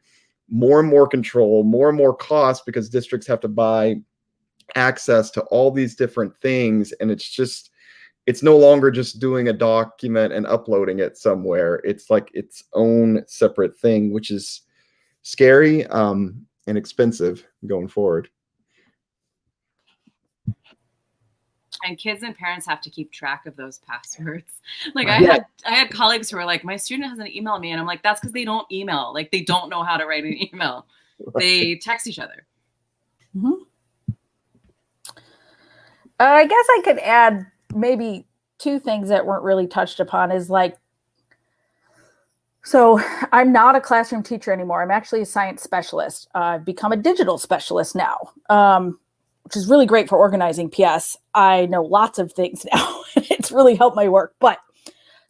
more and more control, more and more cost, because districts have to buy access to all these different things. And it's no longer just doing a document and uploading it somewhere. It's like its own separate thing, which is scary and expensive going forward. And kids and parents have to keep track of those passwords. Like Right. I had colleagues who were like, my student hasn't emailed me. And I'm like, that's because they don't email. Like they don't know how to write an email. They text each other. Mm-hmm. I guess I could add maybe two things that weren't really touched upon is like, so I'm not a classroom teacher anymore. I'm actually a science specialist. I've become a digital specialist now, which is really great for organizing. PS, I know lots of things now. It's really helped my work. But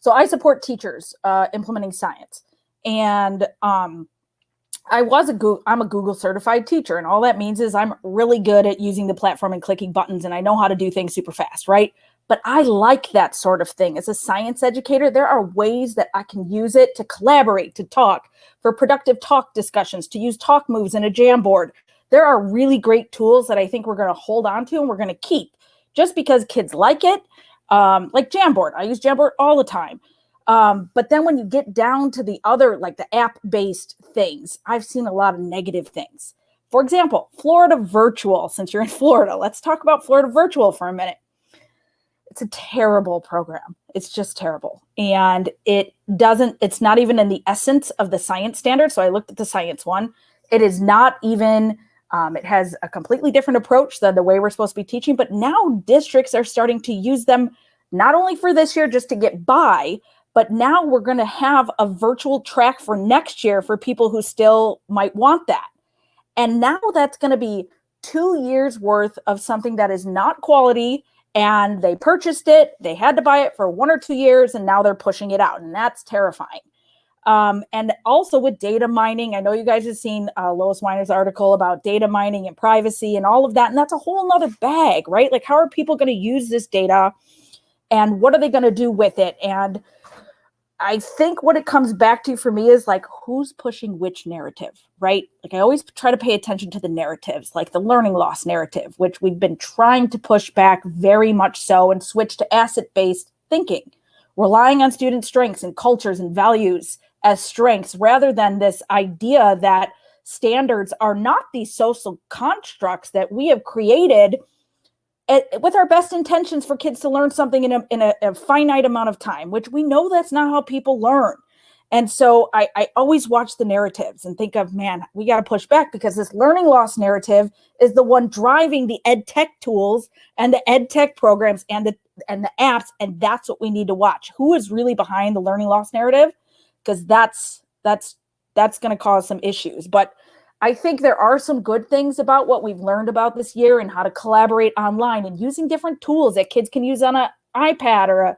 so I support teachers implementing science. And I'm a Google certified teacher. And all that means is I'm really good at using the platform and clicking buttons. And I know how to do things super fast, right? But I like that sort of thing. As a science educator, there are ways that I can use it to collaborate, to talk, for productive talk discussions, to use talk moves in a Jamboard. There are really great tools that I think we're going to hold on to and we're going to keep just because kids like it. Like Jamboard. I use Jamboard all the time. But then when you get down to the other, like the app-based things, I've seen a lot of negative things. For example, Florida Virtual. Since you're in Florida, let's talk about Florida Virtual for a minute. It's a terrible program. It's just terrible. And it's not even in the essence of the science standard. So I looked at the science one. It is not even, it has a completely different approach than the way we're supposed to be teaching. But now districts are starting to use them not only for this year just to get by, but now we're going to have a virtual track for next year for people who still might want that. And now that's going to be 2 years worth of something that is not quality. And they purchased it, they had to buy it for 1 or 2 years, and now they're pushing it out. And that's terrifying. And also with data mining, I know you guys have seen Lois Weiner's article about data mining and privacy and all of that. And that's a whole nother bag, right? Like, how are people going to use this data and what are they going to do with it? And I think what it comes back to for me is like, who's pushing which narrative, right? Like I always try to pay attention to the narratives, like the learning loss narrative, which we've been trying to push back very much so and switch to asset-based thinking, relying on student strengths and cultures and values as strengths rather than this idea that standards are not these social constructs that we have created with our best intentions for kids to learn something in a finite amount of time, which we know that's not how people learn. And so I always watch the narratives and think of, man, we got to push back because this learning loss narrative is the one driving the ed tech tools and the ed tech programs and the apps. And that's what we need to watch. Who is really behind the learning loss narrative? Because that's going to cause some issues. But I think there are some good things about what we've learned about this year and how to collaborate online and using different tools that kids can use on an iPad or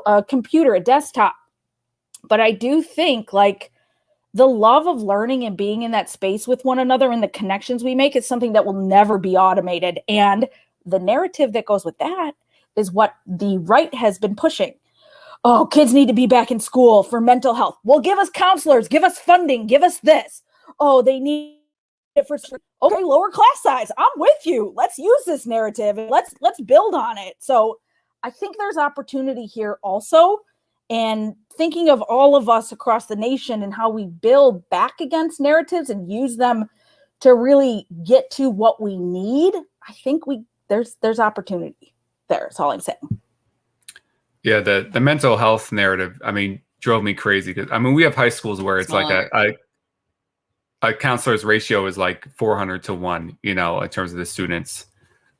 a computer, a desktop. But I do think like the love of learning and being in that space with one another and the connections we make is something that will never be automated. And the narrative that goes with that is what the right has been pushing. Oh, kids need to be back in school for mental health. Well, give us counselors, give us funding, give us this. Oh, they need it for, okay, lower class size. I'm with you. Let's use this narrative and let's build on it. So I think there's opportunity here also. And thinking of all of us across the nation and how we build back against narratives and use them to really get to what we need, I think there's opportunity there. That's all I'm saying. Yeah, the mental health narrative, I mean, drove me crazy. Because I mean, we have high schools where it's like a counselor's ratio is like 400 to 1, in terms of the students.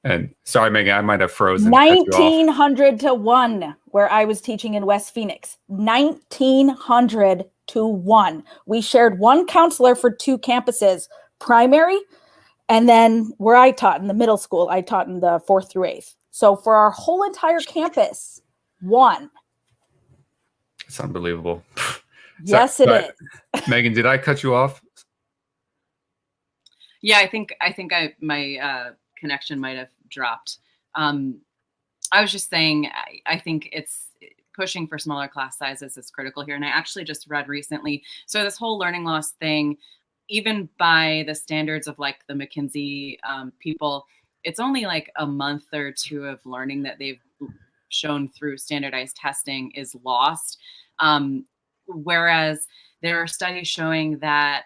And sorry, Megan, I might have frozen. 1900 to 1, where I was teaching in West Phoenix. 1900 to 1. We shared one counselor for 2 campuses, primary, and then where I taught in the middle school, I taught in the 4th through 8th. So for our whole entire campus, 1. It's unbelievable. Yes, it is. Megan, did I cut you off? Yeah, I think my connection might have dropped. I was just saying, I think it's pushing for smaller class sizes is critical here. And I actually just read recently, so this whole learning loss thing, even by the standards of like the McKinsey people, it's only like a month or 2 of learning that they've shown through standardized testing is lost. Whereas there are studies showing that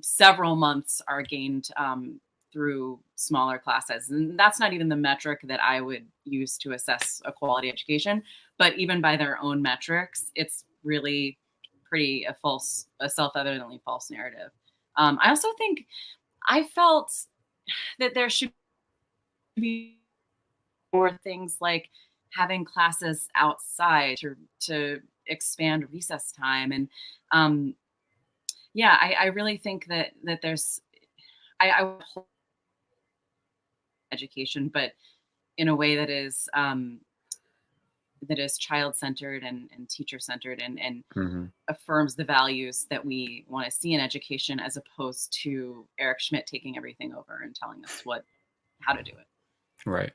several months are gained through smaller classes. And that's not even the metric that I would use to assess a quality education. But even by their own metrics, it's really pretty a self-evidently false narrative. I also think I felt that there should be more things like having classes outside to expand recess time. And yeah, I really think that there's, I would hold education, but in a way that is child-centered and teacher-centered and affirms the values that we want to see in education, as opposed to Eric Schmidt taking everything over and telling us how to do it. Right.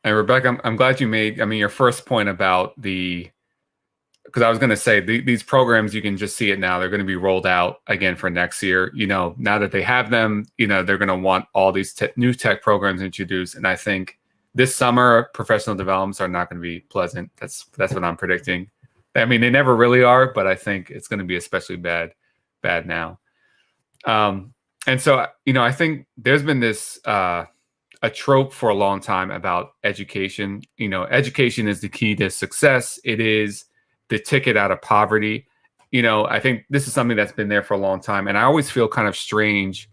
And Rebecca, I'm glad you made, your first point about because I was going to say these programs, you can just see it now. They're going to be rolled out again for next year. Now that they have them, they're going to want all these new tech programs introduced. And I think this summer, professional developments are not going to be pleasant. That's what I'm predicting. They never really are, but I think it's going to be especially bad now. And so, I think there's been this a trope for a long time about education. Education is the key to success. It is the ticket out of poverty. I think this is something that's been there for a long time. And I always feel kind of strange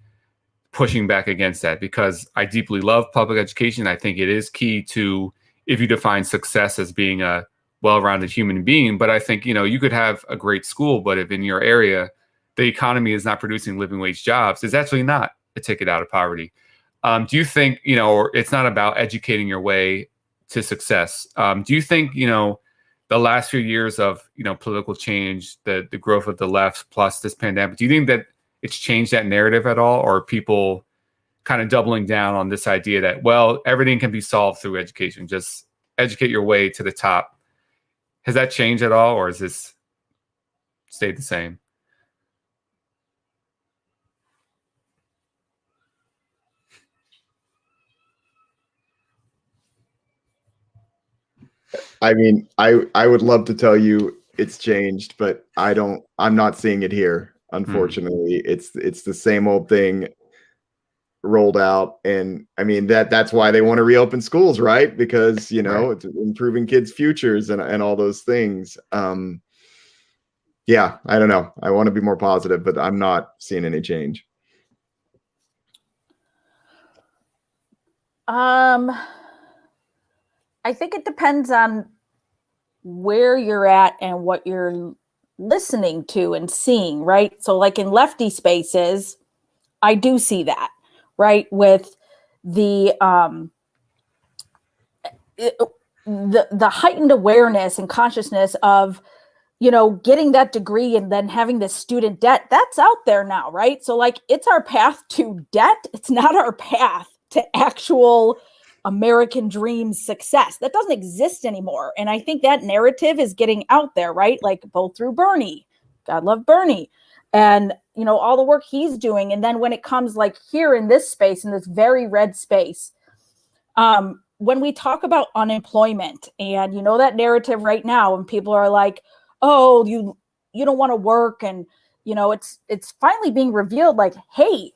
pushing back against that, because I deeply love public education. I think it is key to, if you define success as being a well-rounded human being. But I think, you could have a great school, but if in your area, the economy is not producing living wage jobs, it's actually not a ticket out of poverty. Do you think, it's not about educating your way to success? Do you think, the last few years of, political change, the growth of the left plus this pandemic, do you think that it's changed that narrative at all? Or are people kind of doubling down on this idea that, well, everything can be solved through education, just educate your way to the top? Has that changed at all, or has this stayed the same? I would love to tell you it's changed, but I'm not seeing it here. Unfortunately, it's the same old thing rolled out. And that's why they want to reopen schools, right? Because, Right. It's improving kids' futures and all those things. Yeah, I don't know. I want to be more positive, but I'm not seeing any change. I think it depends on where you're at and what you're listening to and seeing, right? So like in lefty spaces, I do see that, right? With the heightened awareness and consciousness of, getting that degree and then having this student debt, that's out there now, right? So like it's our path to debt. It's not our path to actual American dream success. That doesn't exist anymore. And I think that narrative is getting out there, right? Like both through Bernie, God love Bernie, and, all the work he's doing. And then when it comes like here in this space, in this very red space, when we talk about unemployment and, that narrative right now, and people are like, oh, you don't want to work. And, it's finally being revealed like, hey,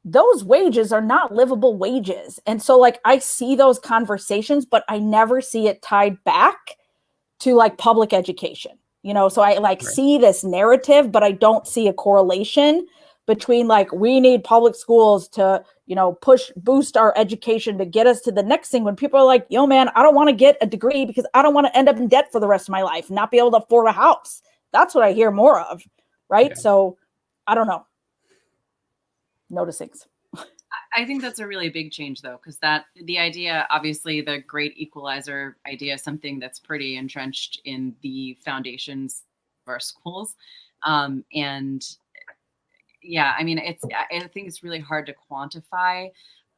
those wages are not livable wages. And so like, I see those conversations, but I never see it tied back to like public education, so I like see this narrative, but I don't see a correlation between like, we need public schools to, boost our education to get us to the next thing. When people are like, yo man, I don't want to get a degree because I don't want to end up in debt for the rest of my life, not be able to afford a house. That's what I hear more of. Right. Yeah. So I don't know. Noticing. I think that's a really big change though, because the idea, obviously the great equalizer idea, something that's pretty entrenched in the foundations of our schools. And yeah, I think it's really hard to quantify,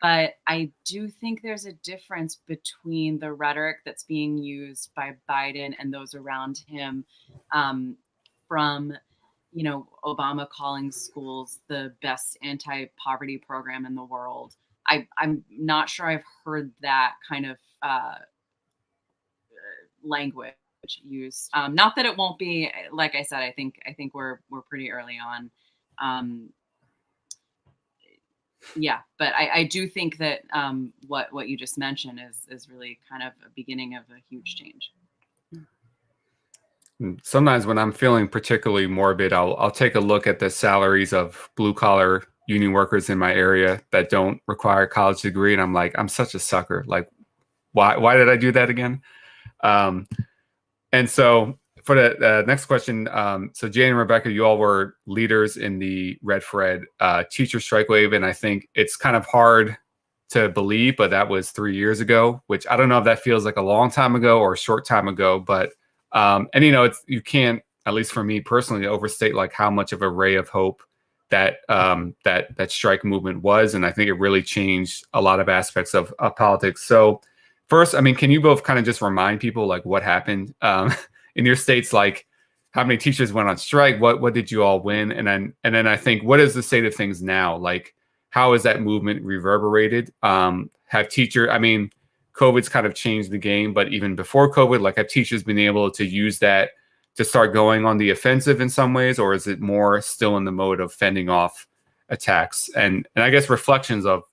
but I do think there's a difference between the rhetoric that's being used by Biden and those around him, from Obama calling schools the best anti-poverty program in the world. I'm not sure I've heard that kind of language used. Not that it won't be. Like I said, I think we're pretty early on. Yeah, but I do think that what you just mentioned is really kind of a beginning of a huge change. Sometimes when I'm feeling particularly morbid, I'll take a look at the salaries of blue collar union workers in my area that don't require a college degree, and I'm like, I'm such a sucker. Like, why did I do that again? And so for the next question, so Jane and Rebecca, you all were leaders in the Red for Ed teacher strike wave, and I think it's kind of hard to believe, but that was 3 years ago, which I don't know if that feels like a long time ago or a short time ago, but and it's, you can't, at least for me personally, overstate like how much of a ray of hope that that strike movement was, and I think it really changed a lot of aspects of politics. So first, I mean, can you both kind of just remind people like what happened in your states? Like, how many teachers went on strike? What did you all win? And then I think, what is the state of things now? Like, how has that movement reverberated? Have teacher? I mean, COVID's kind of changed the game, but even before COVID, like, have teachers been able to use that to start going on the offensive in some ways, or is it more still in the mode of fending off attacks? And I guess reflections of,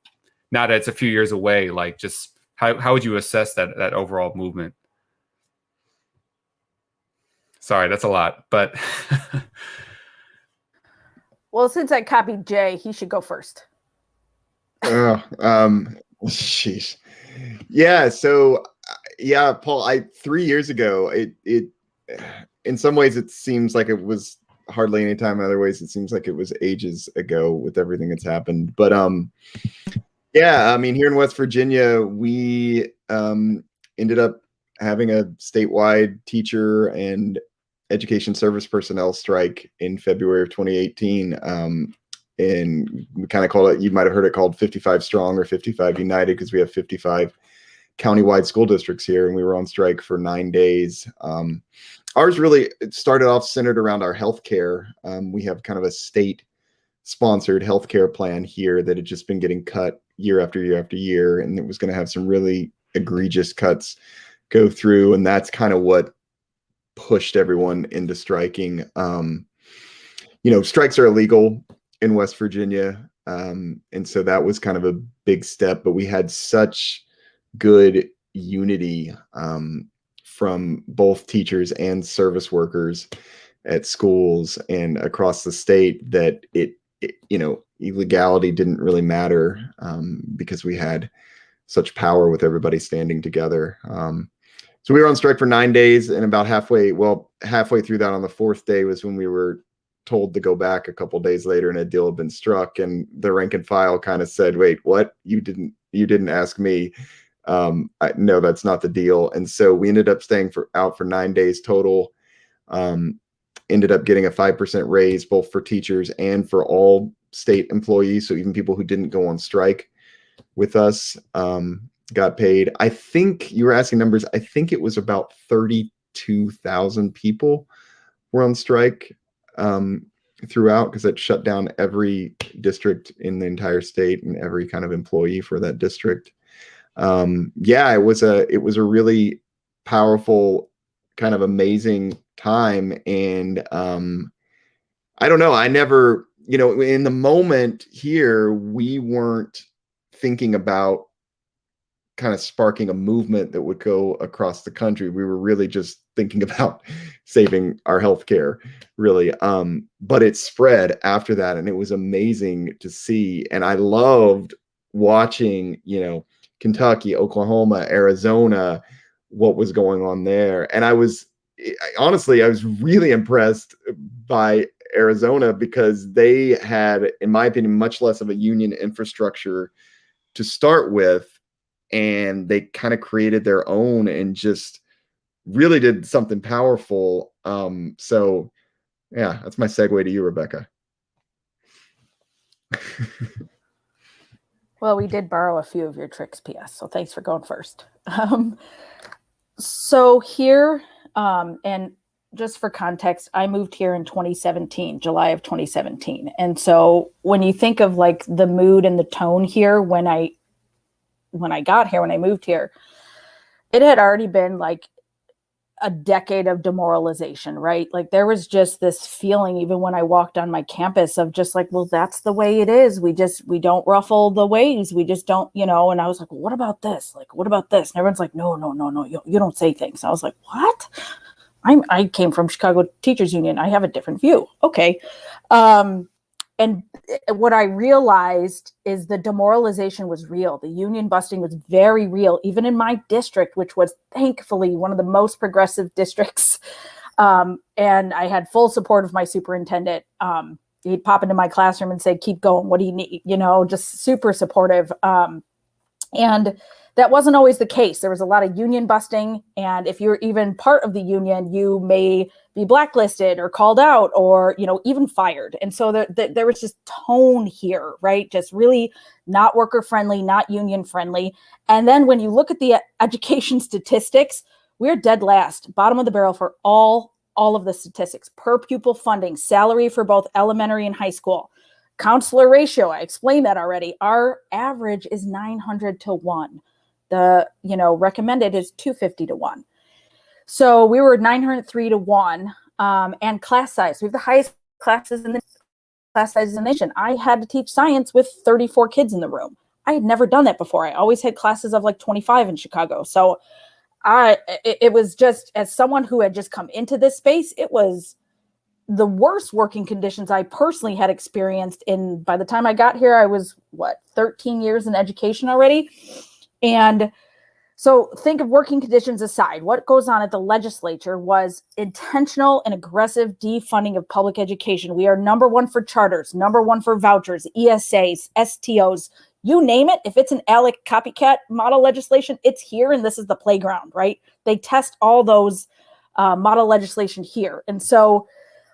now that it's a few years away, like, just how would you assess that overall movement? Sorry, that's a lot, but Well, since I copied Jay, he should go first. Sheesh. Yeah. So, yeah, Paul, 3 years ago, it in some ways it seems like it was hardly any time. In other ways, it seems like it was ages ago with everything that's happened. But yeah, I mean, here in West Virginia, we ended up having a statewide teacher and education service personnel strike in February of 2018. And we kind of call it, you might have heard it called 55 Strong or 55 United, because we have 55 countywide school districts here, and we were on strike for 9 days. Ours really started off centered around our healthcare. We have kind of a state-sponsored healthcare plan here that had just been getting cut year after year after year, and it was going to have some really egregious cuts go through, and that's kind of what pushed everyone into striking. Strikes are illegal in West Virginia, and so that was kind of a big step, but we had such good unity from both teachers and service workers at schools and across the state that illegality didn't really matter, because we had such power with everybody standing together. So we were on strike for 9 days, and about halfway through that, on the fourth day, was when we were told to go back a couple days later, and a deal had been struck, and the rank and file kind of said, wait, what? You didn't ask me. No, that's not the deal. And so we ended up staying out for 9 days total. Ended up getting a 5% raise, both for teachers and for all state employees. So even people who didn't go on strike with us got paid. I think you were asking numbers. I think it was about 32,000 people were on strike throughout, because it shut down every district in the entire state and every kind of employee for that district. Yeah, it was a really powerful, kind of amazing time. And I don't know, I never, in the moment here, we weren't thinking about kind of sparking a movement that would go across the country. We were really just thinking about saving our healthcare, really. But it spread after that, and it was amazing to see. And I loved watching, Kentucky, Oklahoma, Arizona, what was going on there. And I was really impressed by Arizona, because they had, in my opinion, much less of a union infrastructure to start with. And they kind of created their own and just really did something powerful. So yeah, that's my segue to you, Rebecca. Well, we did borrow a few of your tricks, PS, so thanks for going first. So here, and just for context, I moved here in 2017, July of 2017. And so when you think of like the mood and the tone here, when I got here, when I moved here, it had already been like a decade of demoralization, right? Like there was just this feeling, even when I walked on my campus, of just like, well, that's the way it is. We don't ruffle the waves. We just don't, and I was like, well, what about this? Like, what about this? And everyone's like, no, you don't say things. And I was like, what? I came from Chicago Teachers Union. I have a different view. Okay. And what I realized is the demoralization was real. The union busting was very real, even in my district, which was thankfully one of the most progressive districts. And I had full support of my superintendent. He'd pop into my classroom and say, keep going. What do you need? Just super supportive. And that wasn't always the case. There was a lot of union busting. And if you're even part of the union, you may be blacklisted or called out or, even fired. And so there was just tone here, right? Just really not worker friendly, not union friendly. And then when you look at the education statistics, we're dead last, bottom of the barrel for all of the statistics: per pupil funding, salary for both elementary and high school, counselor ratio. I explained that already. Our average is 900 to 1. The, recommended is 250 to 1. So we were 903 to 1. And class size, we have the highest class sizes in the nation. I had to teach science with 34 kids in the room. I had never done that before. I always had classes of like 25 in Chicago. So it was just, as someone who had just come into this space, it was the worst working conditions I personally had experienced by the time I got here. I was 13 years in education already. And so think of working conditions aside. What goes on at the legislature was intentional and aggressive defunding of public education. We are number one for charters, number one for vouchers, ESAs, STOs, you name it. If it's an ALEC copycat model legislation, it's here, and this is the playground, right? They test all those model legislation here. And so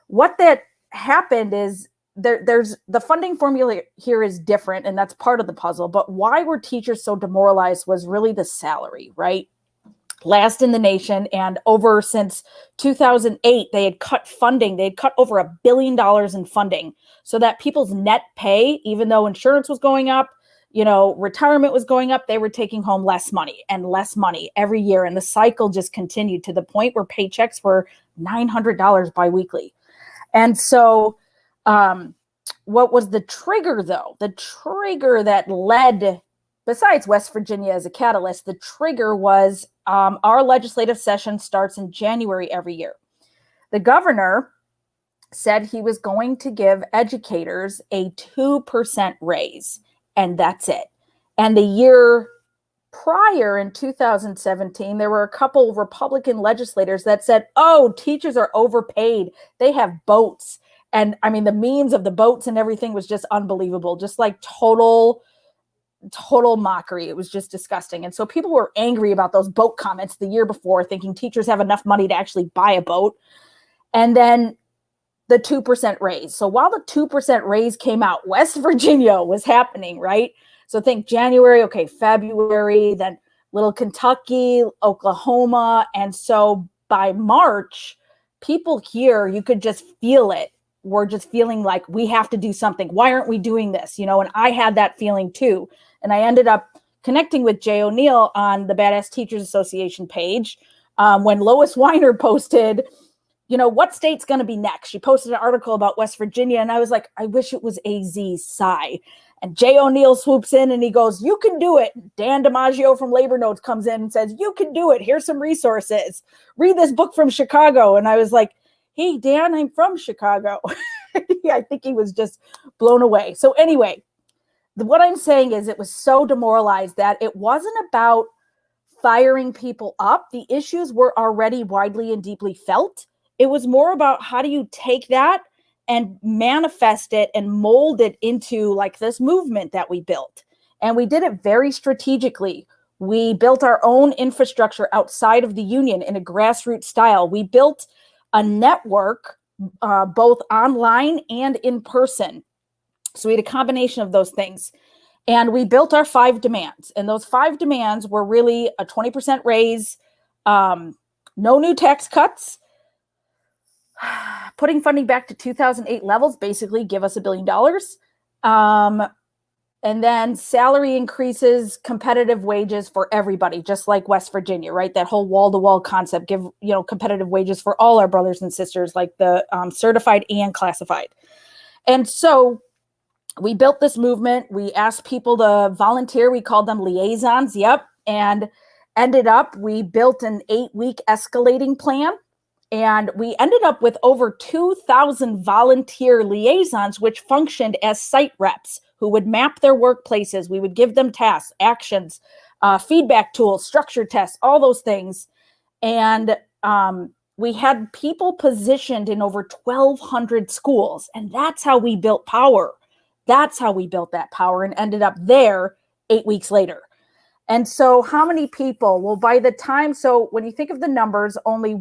what that happened is there's the funding formula here is different, and that's part of the puzzle. But why were teachers so demoralized was really the salary, right? Last in the nation, and over since 2008, they had cut funding. They had cut over $1 billion in funding, so that people's net pay, even though insurance was going up, retirement was going up, they were taking home less money every year. And the cycle just continued to the point where paychecks were $900 biweekly. And so what was the trigger, though? The trigger that led, besides West Virginia as a catalyst, the trigger was our legislative session starts in January every year. The governor said he was going to give educators a 2% raise, and that's it. And the year prior, in 2017, there were a couple Republican legislators that said, oh, teachers are overpaid. They have boats. And I mean, the memes of the boats and everything was just unbelievable, just like total mockery. It was just disgusting. And so people were angry about those boat comments the year before, thinking teachers have enough money to actually buy a boat. And then the 2% raise. So while the 2% raise came out, West Virginia was happening, right? So think January, okay, February, then little Kentucky, Oklahoma. And so by March, people here, you could just feel it. We're just feeling like we have to do something. Why aren't we doing this? And I had that feeling too. And I ended up connecting with Jay O'Neill on the Badass Teachers Association page when Lois Weiner posted, what state's going to be next? She posted an article about West Virginia. And I was like, I wish it was AZ Sigh. And Jay O'Neill swoops in and he goes, you can do it. Dan DiMaggio from Labor Notes comes in and says, you can do it. Here's some resources. Read this book from Chicago. And I was like, hey, Dan, I'm from Chicago. I think he was just blown away. So anyway, what I'm saying is it was so demoralized that it wasn't about firing people up. The issues were already widely and deeply felt. It was more about how do you take that and manifest it and mold it into like this movement that we built. And we did it very strategically. We built our own infrastructure outside of the union in a grassroots style. We built a network, both online and in person. So we had a combination of those things. And we built our 5 demands. And those 5 demands were really a 20% raise, no new tax cuts, putting funding back to 2008 levels, basically give us $1 billion, And then salary increases, competitive wages for everybody, just like West Virginia, right? That whole wall-to-wall concept, give, competitive wages for all our brothers and sisters, like the certified and classified. And so we built this movement. We asked people to volunteer. We called them liaisons. Yep. And ended up, we built an 8-week escalating plan. And we ended up with over 2,000 volunteer liaisons, which functioned as site reps who would map their workplaces. We would give them tasks, actions, feedback tools, structure tests, all those things. And we had people positioned in over 1,200 schools. And that's how we built power. That's how we built that power and ended up there 8 weeks later. And so how many people? Well, by the time, so when you think of the numbers, only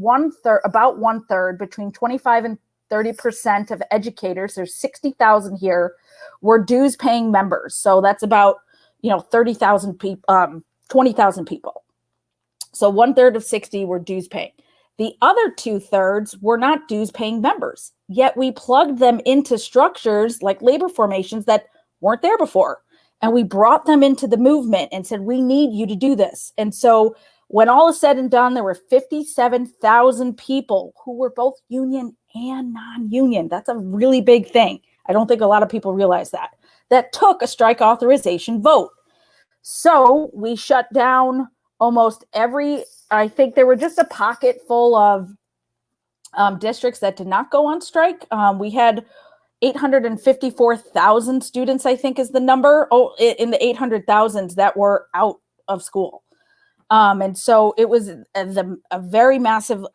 about one third, between 25 and 30% of educators, there's 60,000 here, were dues paying members. So that's about, 30,000 people, 20,000 people. So 1/3 of 60 were dues paying. The other 2/3 were not dues paying members, yet we plugged them into structures like labor formations that weren't there before. And we brought them into the movement and said, we need you to do this. And so when all is said and done, there were 57,000 people who were both union and non-union. That's a really big thing. I don't think a lot of people realize that took a strike authorization vote. So we shut down almost I think there were just a pocket full of districts that did not go on strike. We had 854,000 students, I think is the number, in the 800,000s that were out of school. And so it was a very massive,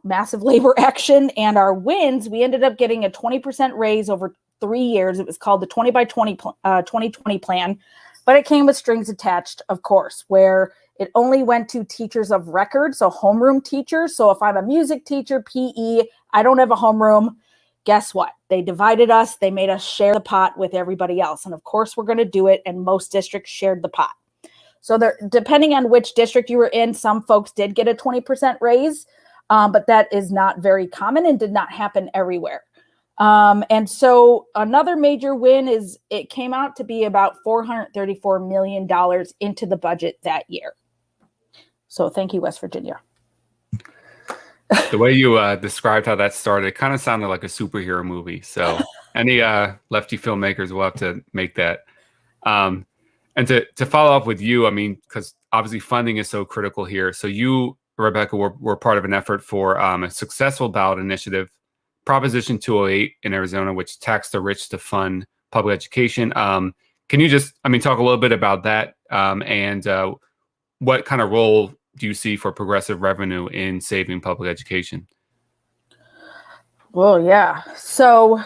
massive labor action. And our wins, we ended up getting a 20% raise over 3 years. It was called the 20 by 20 2020 plan, but it came with strings attached, of course, where it only went to teachers of record, so homeroom teachers. So if I'm a music teacher, PE, I don't have a homeroom. Guess what? They divided us. They made us share the pot with everybody else. And of course, we're going to do it. And most districts shared the pot. So depending on which district you were in, some folks did get a 20% raise, but that is not very common and did not happen everywhere. And so another major win is it came out to be about $434 million into the budget that year. So thank you, West Virginia. The way you described how that started, it kind of sounded like a superhero movie. So any lefty filmmakers will have to make that. And to follow up with you, I mean, because obviously funding is so critical here. So you, Rebecca, were part of an effort for a successful ballot initiative, Proposition 208 in Arizona, which taxed the rich to fund public education. Can you just, talk a little bit about that and what kind of role do you see for progressive revenue in saving public education? Well, yeah. So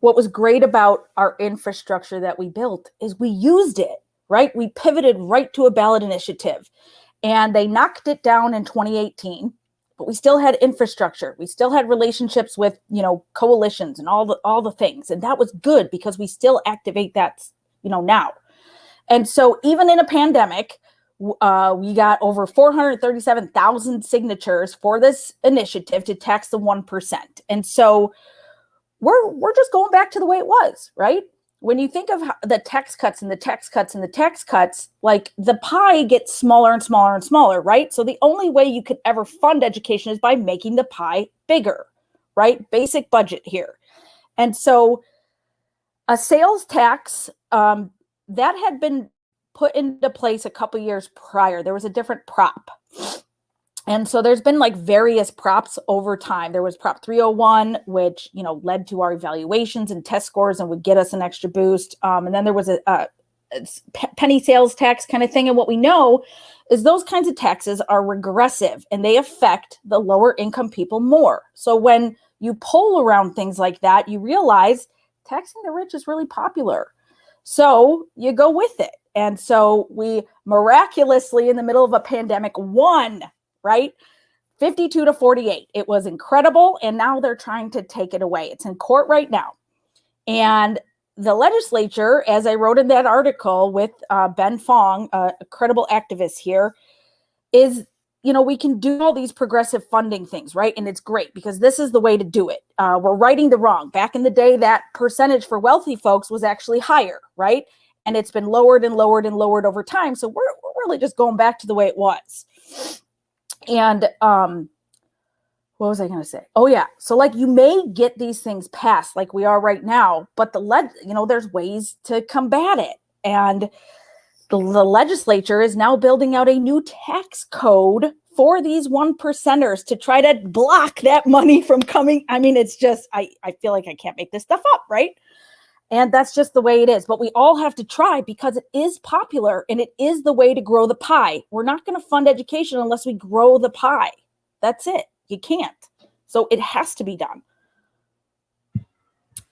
what was great about our infrastructure that we built is we used it, right? We pivoted right to a ballot initiative and they knocked it down in 2018, but we still had infrastructure. We still had relationships with, coalitions and all the things. And that was good because we still activate that, now. And so even in a pandemic, we got over 437,000 signatures for this initiative to tax the 1%. And so we're just going back to the way it was, right? When you think of the tax cuts and the tax cuts and the tax cuts, like the pie gets smaller and smaller and smaller, right? So the only way you could ever fund education is by making the pie bigger, right? Basic budget here. And so a sales tax that had been put into place a couple years prior. There was a different prop. And so there's been like various props over time. There was Prop 301, which, led to our evaluations and test scores and would get us an extra boost. And then there was a penny sales tax kind of thing. And what we know is those kinds of taxes are regressive and they affect the lower income people more. So when you poll around things like that, you realize taxing the rich is really popular. So you go with it. And so we miraculously, in the middle of a pandemic, won, right? 52-48. It was incredible. And now they're trying to take it away. It's in court right now. And the legislature, as I wrote in that article with Ben Fong, a credible activist here, is we can do all these progressive funding things, right? And it's great because this is the way to do it. We're righting the wrong. Back in the day, that percentage for wealthy folks was actually higher, right? And it's been lowered and lowered and lowered over time. So we're really just going back to the way it was. And what was I going to say? Oh yeah. So like you may get these things passed like we are right now, but there's ways to combat it. And the legislature is now building out a new tax code for these 1%ers to try to block that money from coming. I mean, it's just, I feel like I can't make this stuff up, right? And that's just the way it is. But we all have to try because it is popular and it is the way to grow the pie. We're not going to fund education unless we grow the pie. That's it. You can't. So it has to be done.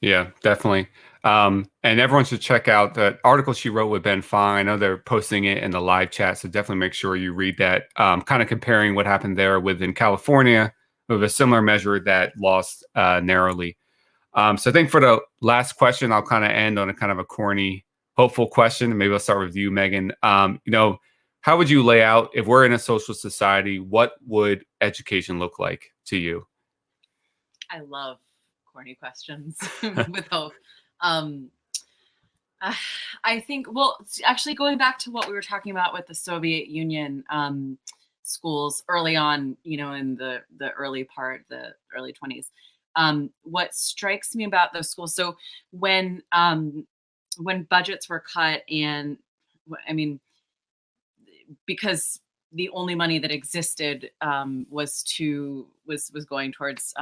Yeah, definitely. And everyone should check out the article she wrote with Ben Fong. I know they're posting it in the live chat, so definitely make sure you read that. Kind of comparing what happened there within California with a similar measure that lost narrowly. So I think for the last question, I'll kind of end on a kind of a corny, hopeful question. Maybe I'll start with you, Megan. How would you lay out, if we're in a social society, what would education look like to you? I love corny questions with hope. I think, well, actually going back to what we were talking about with the Soviet Union schools early on, in the early part, the early 20s, what strikes me about those schools, so when budgets were cut, and I mean, because the only money that existed was going towards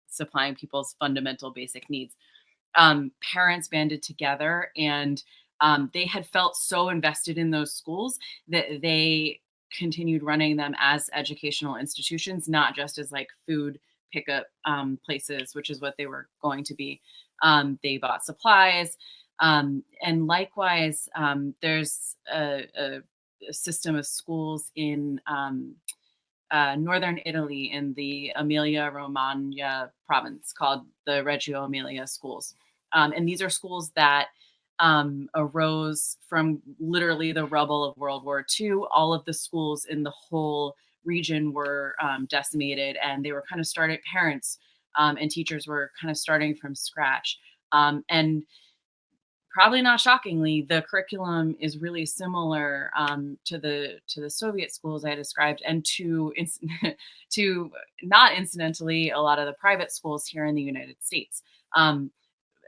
supplying people's fundamental basic needs. Parents banded together, and they had felt so invested in those schools that they continued running them as educational institutions, not just as like food pickup places, which is what they were going to be. They bought supplies, and likewise, there's a system of schools in northern Italy in the Emilia-Romagna province called the Reggio Emilia schools. And these are schools that arose from literally the rubble of World War II. All of the schools in the whole region were decimated, and they were kind of started, parents and teachers were kind of starting from scratch. And probably not shockingly, the curriculum is really similar to the Soviet schools I described, and to not incidentally a lot of the private schools here in the United States.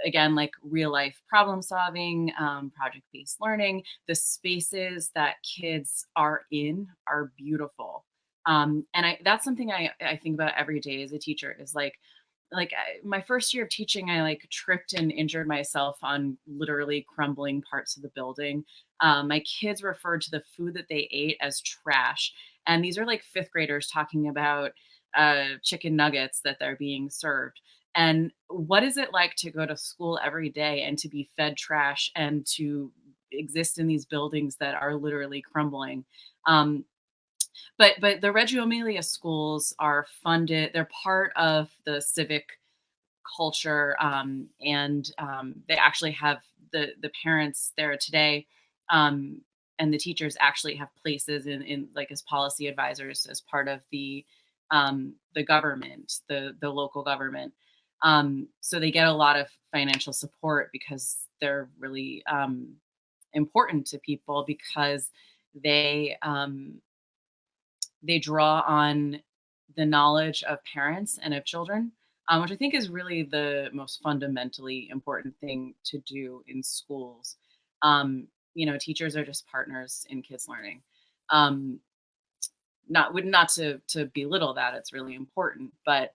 Again, like real life problem solving, project-based learning, the spaces that kids are in are beautiful. And that's something I think about every day as a teacher, is my first year of teaching, I tripped and injured myself on literally crumbling parts of the building. My kids referred to the food that they ate as trash. And these are like fifth graders talking about chicken nuggets that they're being served. And what is it like to go to school every day and to be fed trash and to exist in these buildings that are literally crumbling? But the Reggio Emilia schools are funded. They're part of the civic culture, and they actually have the parents there today, and the teachers actually have places in like as policy advisors as part of the government, the local government. So they get a lot of financial support because they're really important to people, because they draw on the knowledge of parents and of children, which I think is really the most fundamentally important thing to do in schools. Teachers are just partners in kids' learning. Not to belittle that, it's really important, but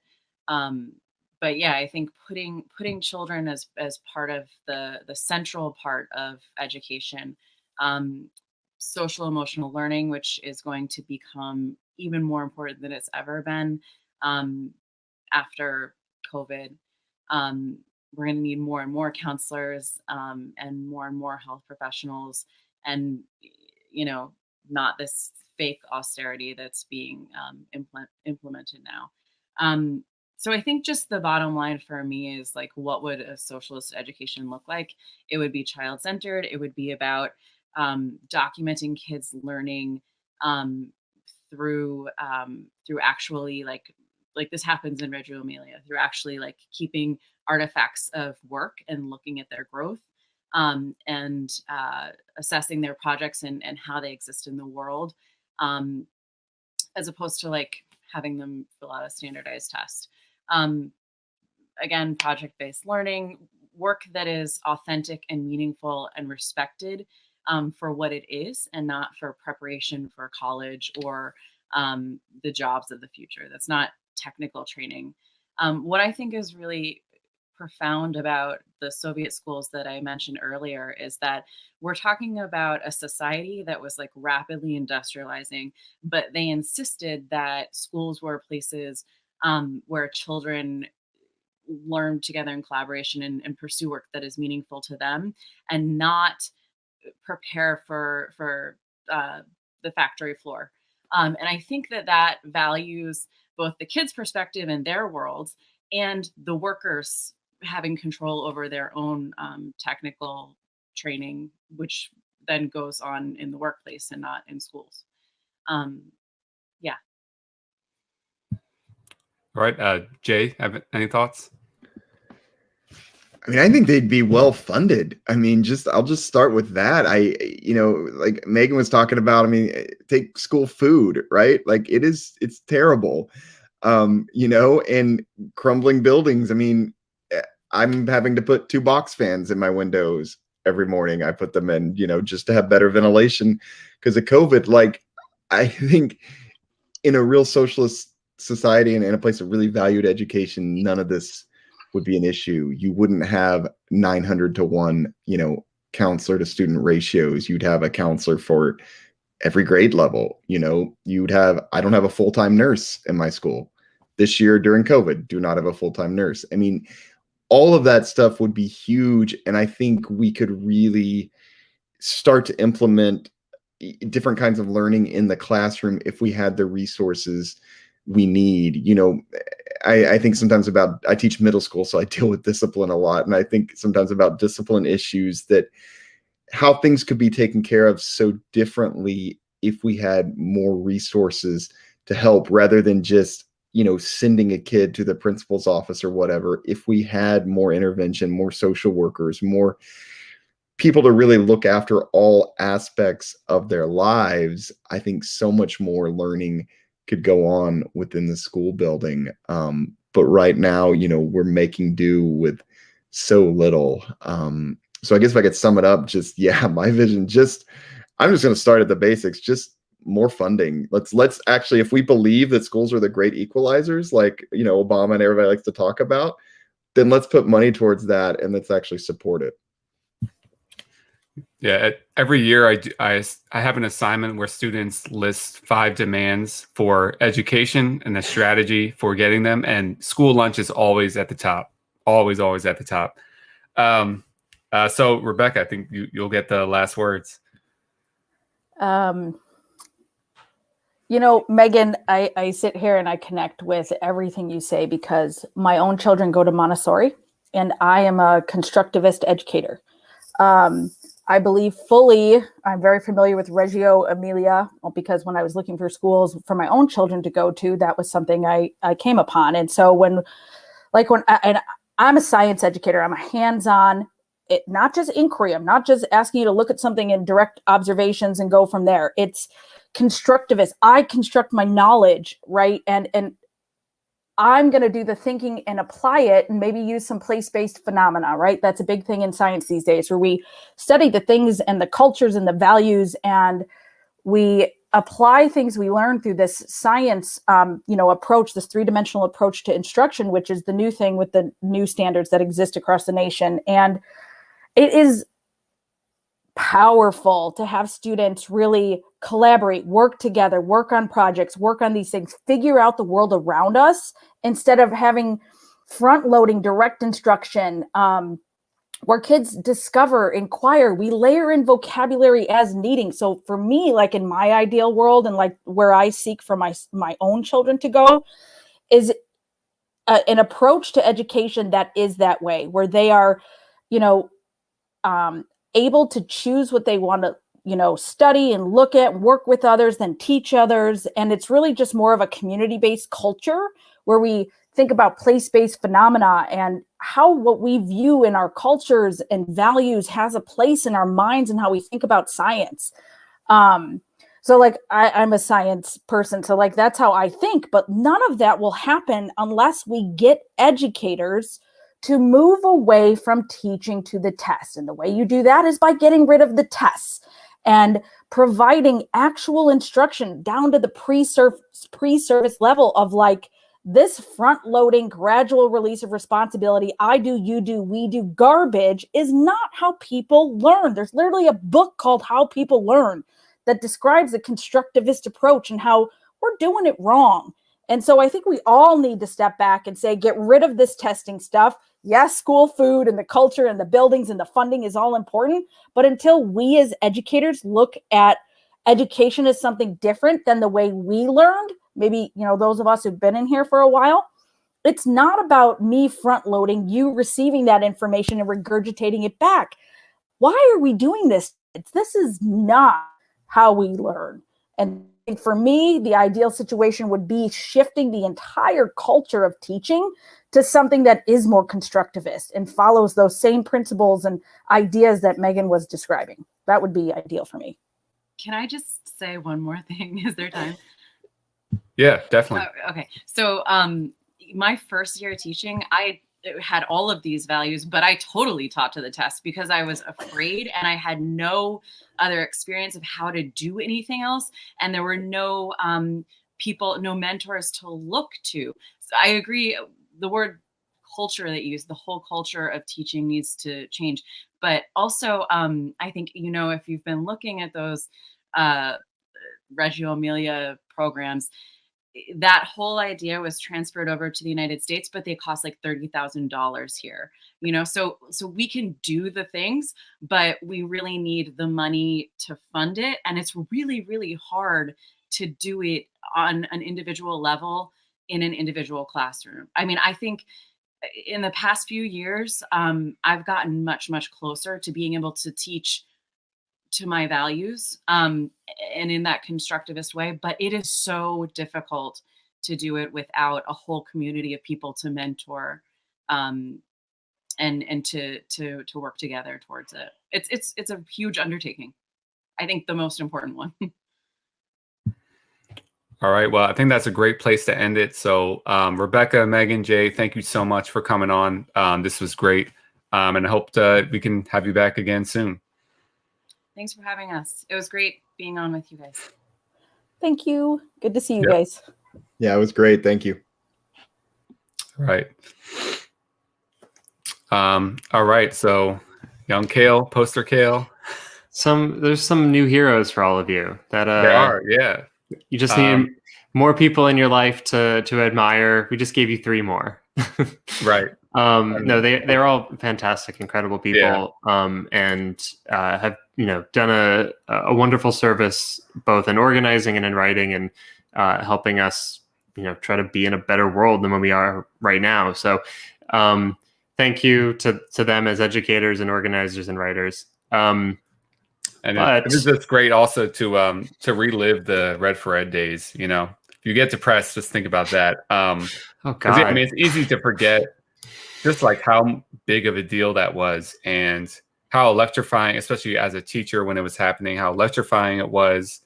yeah, I think putting children as part of the central part of education, social emotional learning, which is going to become even more important than it's ever been after COVID. We're going to need more and more counselors and more health professionals, and not this fake austerity that's being implemented now. So I think just the bottom line for me is what would a socialist education look like? It would be child-centered. It would be about documenting kids learning through actually like this happens in Reggio Emilia, through actually like keeping artifacts of work and looking at their growth, and assessing their projects and how they exist in the world, as opposed to like having them fill out a standardized test. Again, project-based learning, work that is authentic and meaningful and respected for what it is, and not for preparation for college or the jobs of the future. That's not technical training. What I think is really profound about the Soviet schools that I mentioned earlier is that we're talking about a society that was like rapidly industrializing, but they insisted that schools were places where children learn together in collaboration and pursue work that is meaningful to them, and not prepare for the factory floor. And I think that values both the kids' perspective and their worlds, and the workers having control over their own technical training, which then goes on in the workplace and not in schools. Yeah. All right. Jay, have any thoughts? I mean, I think they'd be well funded. I mean, I'll just start with that. Like Megan was talking about, I mean, take school food, right? Like it's terrible. And crumbling buildings. I mean, I'm having to put 2 box fans in my windows every morning. I put them in, just to have better ventilation because of COVID. Like, I think in a real socialist society and in a place that really valued education, none of this would be an issue. You wouldn't have 900 to 1, counselor to student ratios. You'd have a counselor for every grade level. I don't have a full-time nurse in my school. This year during COVID, do not have a full-time nurse. I mean, all of that stuff would be huge. And I think we could really start to implement different kinds of learning in the classroom if we had the resources we need. I think sometimes I teach middle school, so I deal with discipline a lot. And I think sometimes about discipline issues, that how things could be taken care of so differently if we had more resources to help, rather than just sending a kid to the principal's office or whatever. If we had more intervention, more social workers, more people to really look after all aspects of their lives, I think so much more learning could go on within the school building. But right now, we're making do with so little. So I guess if I could sum it up, my vision, I'm just going to start at the basics, just more funding. Let's actually, if we believe that schools are the great equalizers, like, Obama and everybody likes to talk about, then let's put money towards that and let's actually support it. Yeah, every year I have an assignment where students list 5 demands for education and a strategy for getting them, and school lunch is always at the top, always at the top. So Rebecca, I think you'll get the last words. Megan, I sit here and I connect with everything you say because my own children go to Montessori, and I am a constructivist educator. I believe fully, I'm very familiar with Reggio Emilia because when I was looking for schools for my own children to go to, that was something I came upon. And so I'm a science educator, I'm a hands-on, not just inquiry. I'm not just asking you to look at something in direct observations and go from there. It's constructivist. I construct my knowledge, right? And I'm going to do the thinking and apply it and maybe use some place-based phenomena, right? That's a big thing in science these days, where we study the things and the cultures and the values, and we apply things we learn through this science, approach, this 3-dimensional approach to instruction, which is the new thing with the new standards that exist across the nation. And it is powerful to have students really collaborate, work together, work on projects, work on these things, figure out the world around us, instead of having front-loading direct instruction, where kids discover, inquire, we layer in vocabulary as needing. So for me, like in my ideal world, and like where I seek for my own children to go, is an approach to education that is that way, where they are, able to choose what they want to, study and look at and work with others than teach others. And it's really just more of a community-based culture where we think about place-based phenomena and how what we view in our cultures and values has a place in our minds and how we think about science. So like I'm a science person, so like that's how I think, but none of that will happen unless we get educators to move away from teaching to the test. And the way you do that is by getting rid of the tests and providing actual instruction down to the pre-service level of like this front-loading gradual release of responsibility, I do, you do, we do garbage is not how people learn. There's literally a book called How People Learn that describes the constructivist approach and how we're doing it wrong. And so I think we all need to step back and say, get rid of this testing stuff. Yes, school food and the culture and the buildings and the funding is all important. But until we as educators look at education as something different than the way we learned, maybe, those of us who've been in here for a while, it's not about me front loading, you receiving that information and regurgitating it back. Why are we doing this? This is not how we learn. And for me, the ideal situation would be shifting the entire culture of teaching to something that is more constructivist and follows those same principles and ideas that Megan was describing. That would be ideal for me. Can I just say one more thing? Is there time? Yeah, definitely. Okay. So my first year teaching, I had all of these values, but I totally taught to the test because I was afraid and I had no other experience of how to do anything else. And there were no no mentors to look to. So I agree. The word culture that you use, the whole culture of teaching needs to change. But also, I think, if you've been looking at those Reggio Emilia programs, that whole idea was transferred over to the United States, but they cost like $30,000 here, so we can do the things, but we really need the money to fund it. And it's really, really hard to do it on an individual level in an individual classroom. I mean, I think in the past few years, I've gotten much, much closer to being able to teach to my values and in that constructivist way, but it is so difficult to do it without a whole community of people to mentor and to work together towards it. It's a huge undertaking. I think the most important one. All right. Well, I think that's a great place to end it. So Rebecca, Megan, Jay, thank you so much for coming on. This was great. And I hope we can have you back again soon. Thanks for having us. It was great being on with you guys. Thank you. Good to see you guys. Yeah, it was great. Thank you. All right. All right. So young Kale, poster Kale. There's some new heroes for all of you that there are. Yeah. You just need more people in your life to admire. We just gave you 3 more. Right. No, they're all fantastic, incredible people, and have done a wonderful service both in organizing and in writing and helping us try to be in a better world than when we are right now. So thank you to them as educators and organizers and writers. And it is just great also to relive the Red for Ed days. If you get depressed, just think about that. Oh God! I mean, it's easy to forget just like how big of a deal that was and how electrifying, especially as a teacher when it was happening, how electrifying it was.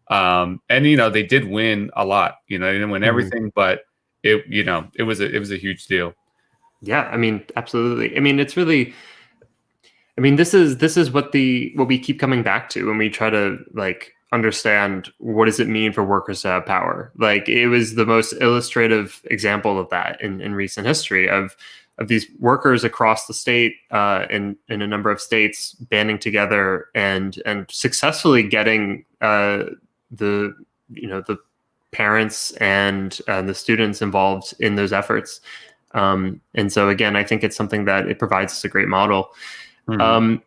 And they did win a lot. They didn't win everything, but it was a huge deal. Yeah, I mean, absolutely. I mean, it's really. I mean, this is what we keep coming back to when we try to understand what does it mean for workers to have power. It was the most illustrative example of that in recent history of these workers across the state in a number of states banding together and successfully getting the parents and the students involved in those efforts. And so again, I think it's something that it provides us a great model. Mm-hmm.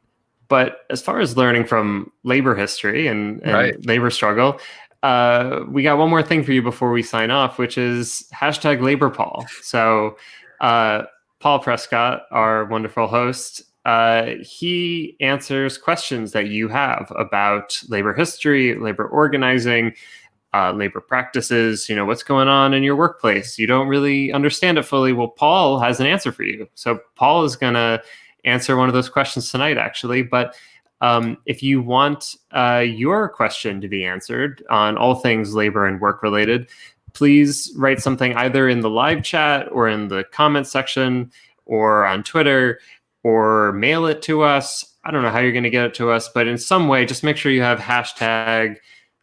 But as far as learning from labor history and labor struggle, we got one more thing for you before we sign off, which is #LaborPaul. So Paul Prescod, our wonderful host, he answers questions that you have about labor history, labor organizing, labor practices, what's going on in your workplace. You don't really understand it fully. Well, Paul has an answer for you. So Paul is going to answer one of those questions tonight, actually. But if you want your question to be answered on all things labor and work related, please write something either in the live chat or in the comment section or on Twitter, or mail it to us. I don't know how you're going to get it to us, but in some way, just make sure you have hashtag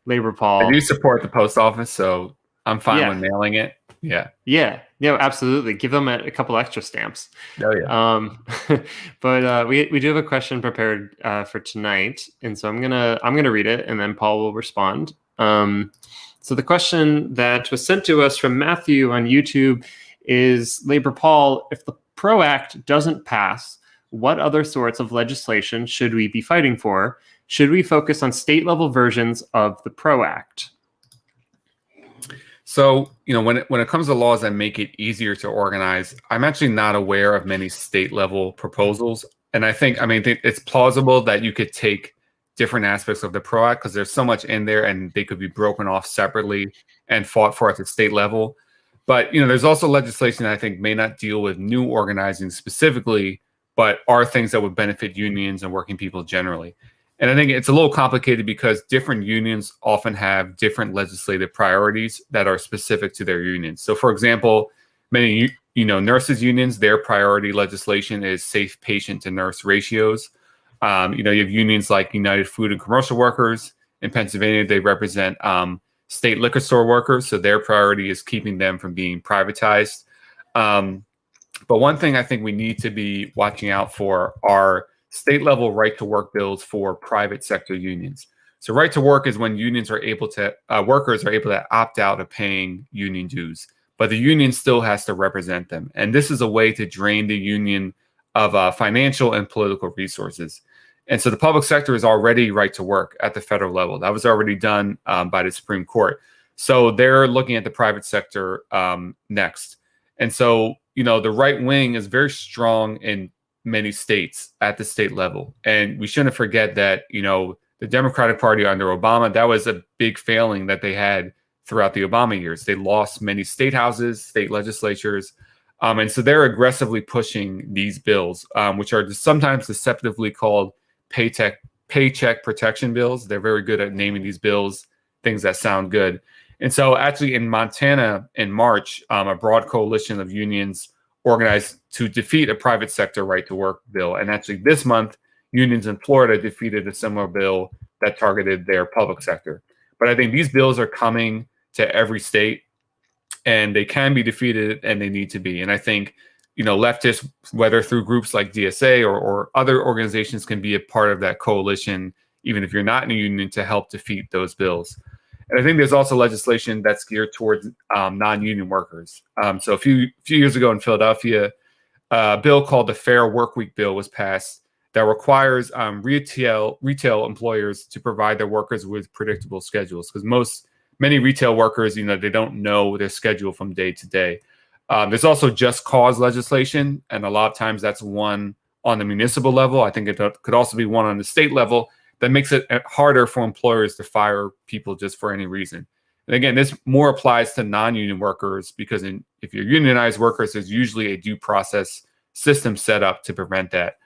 LaborPaul. I do support the post office, so I'm fine with mailing it. Yeah, absolutely. Give them a couple extra stamps. Oh yeah. But we do have a question prepared for tonight, and so I'm gonna read it, and then Paul will respond. So the question that was sent to us from Matthew on YouTube is, LaborPaul, if the PRO Act doesn't pass, what other sorts of legislation should we be fighting for? Should we focus on state-level versions of the PRO Act? So, when it comes to laws that make it easier to organize, I'm actually not aware of many state-level proposals. And I think it's plausible that you could take different aspects of the PRO Act, because there's so much in there and they could be broken off separately and fought for at the state level. But, there's also legislation that I think may not deal with new organizing specifically, but are things that would benefit unions and working people generally. And I think it's a little complicated because different unions often have different legislative priorities that are specific to their unions. So, for example, many, nurses unions, their priority legislation is safe patient to nurse ratios. You have unions like United Food and Commercial Workers in Pennsylvania. They represent state liquor store workers, so their priority is keeping them from being privatized. But one thing I think we need to be watching out for are state-level right-to-work bills for private sector unions. So right-to-work is when unions are able to, workers are able to opt out of paying union dues, but the union still has to represent them. And this is a way to drain the union of financial and political resources. And so the public sector is already right-to-work at the federal level. That was already done by the Supreme Court. So they're looking at the private sector next. And so, the right wing is very strong in many states at the state level. And we shouldn't forget that, the Democratic Party under Obama, that was a big failing that they had throughout the Obama years. They lost many state houses, state legislatures. And so they're aggressively pushing these bills, which are sometimes deceptively called paycheck protection bills. They're very good at naming these bills things that sound good. And so actually in Montana in March, a broad coalition of unions organized to defeat a private sector right to work bill. And actually this month, unions in Florida defeated a similar bill that targeted their public sector. But I think these bills are coming to every state, and they can be defeated and they need to be. And I think, leftists, whether through groups like DSA or other organizations, can be a part of that coalition, even if you're not in a union, to help defeat those bills. And I think there's also legislation that's geared towards non-union workers. So a few years ago in Philadelphia, a bill called the Fair Workweek Bill was passed that requires retail employers to provide their workers with predictable schedules, because many retail workers, they don't know their schedule from day to day. There's also just cause legislation, and a lot of times that's one on the municipal level. I think it could also be one on the state level that makes it harder for employers to fire people just for any reason. And again, this more applies to non-union workers, because if you're unionized workers, there's usually a due process system set up to prevent that.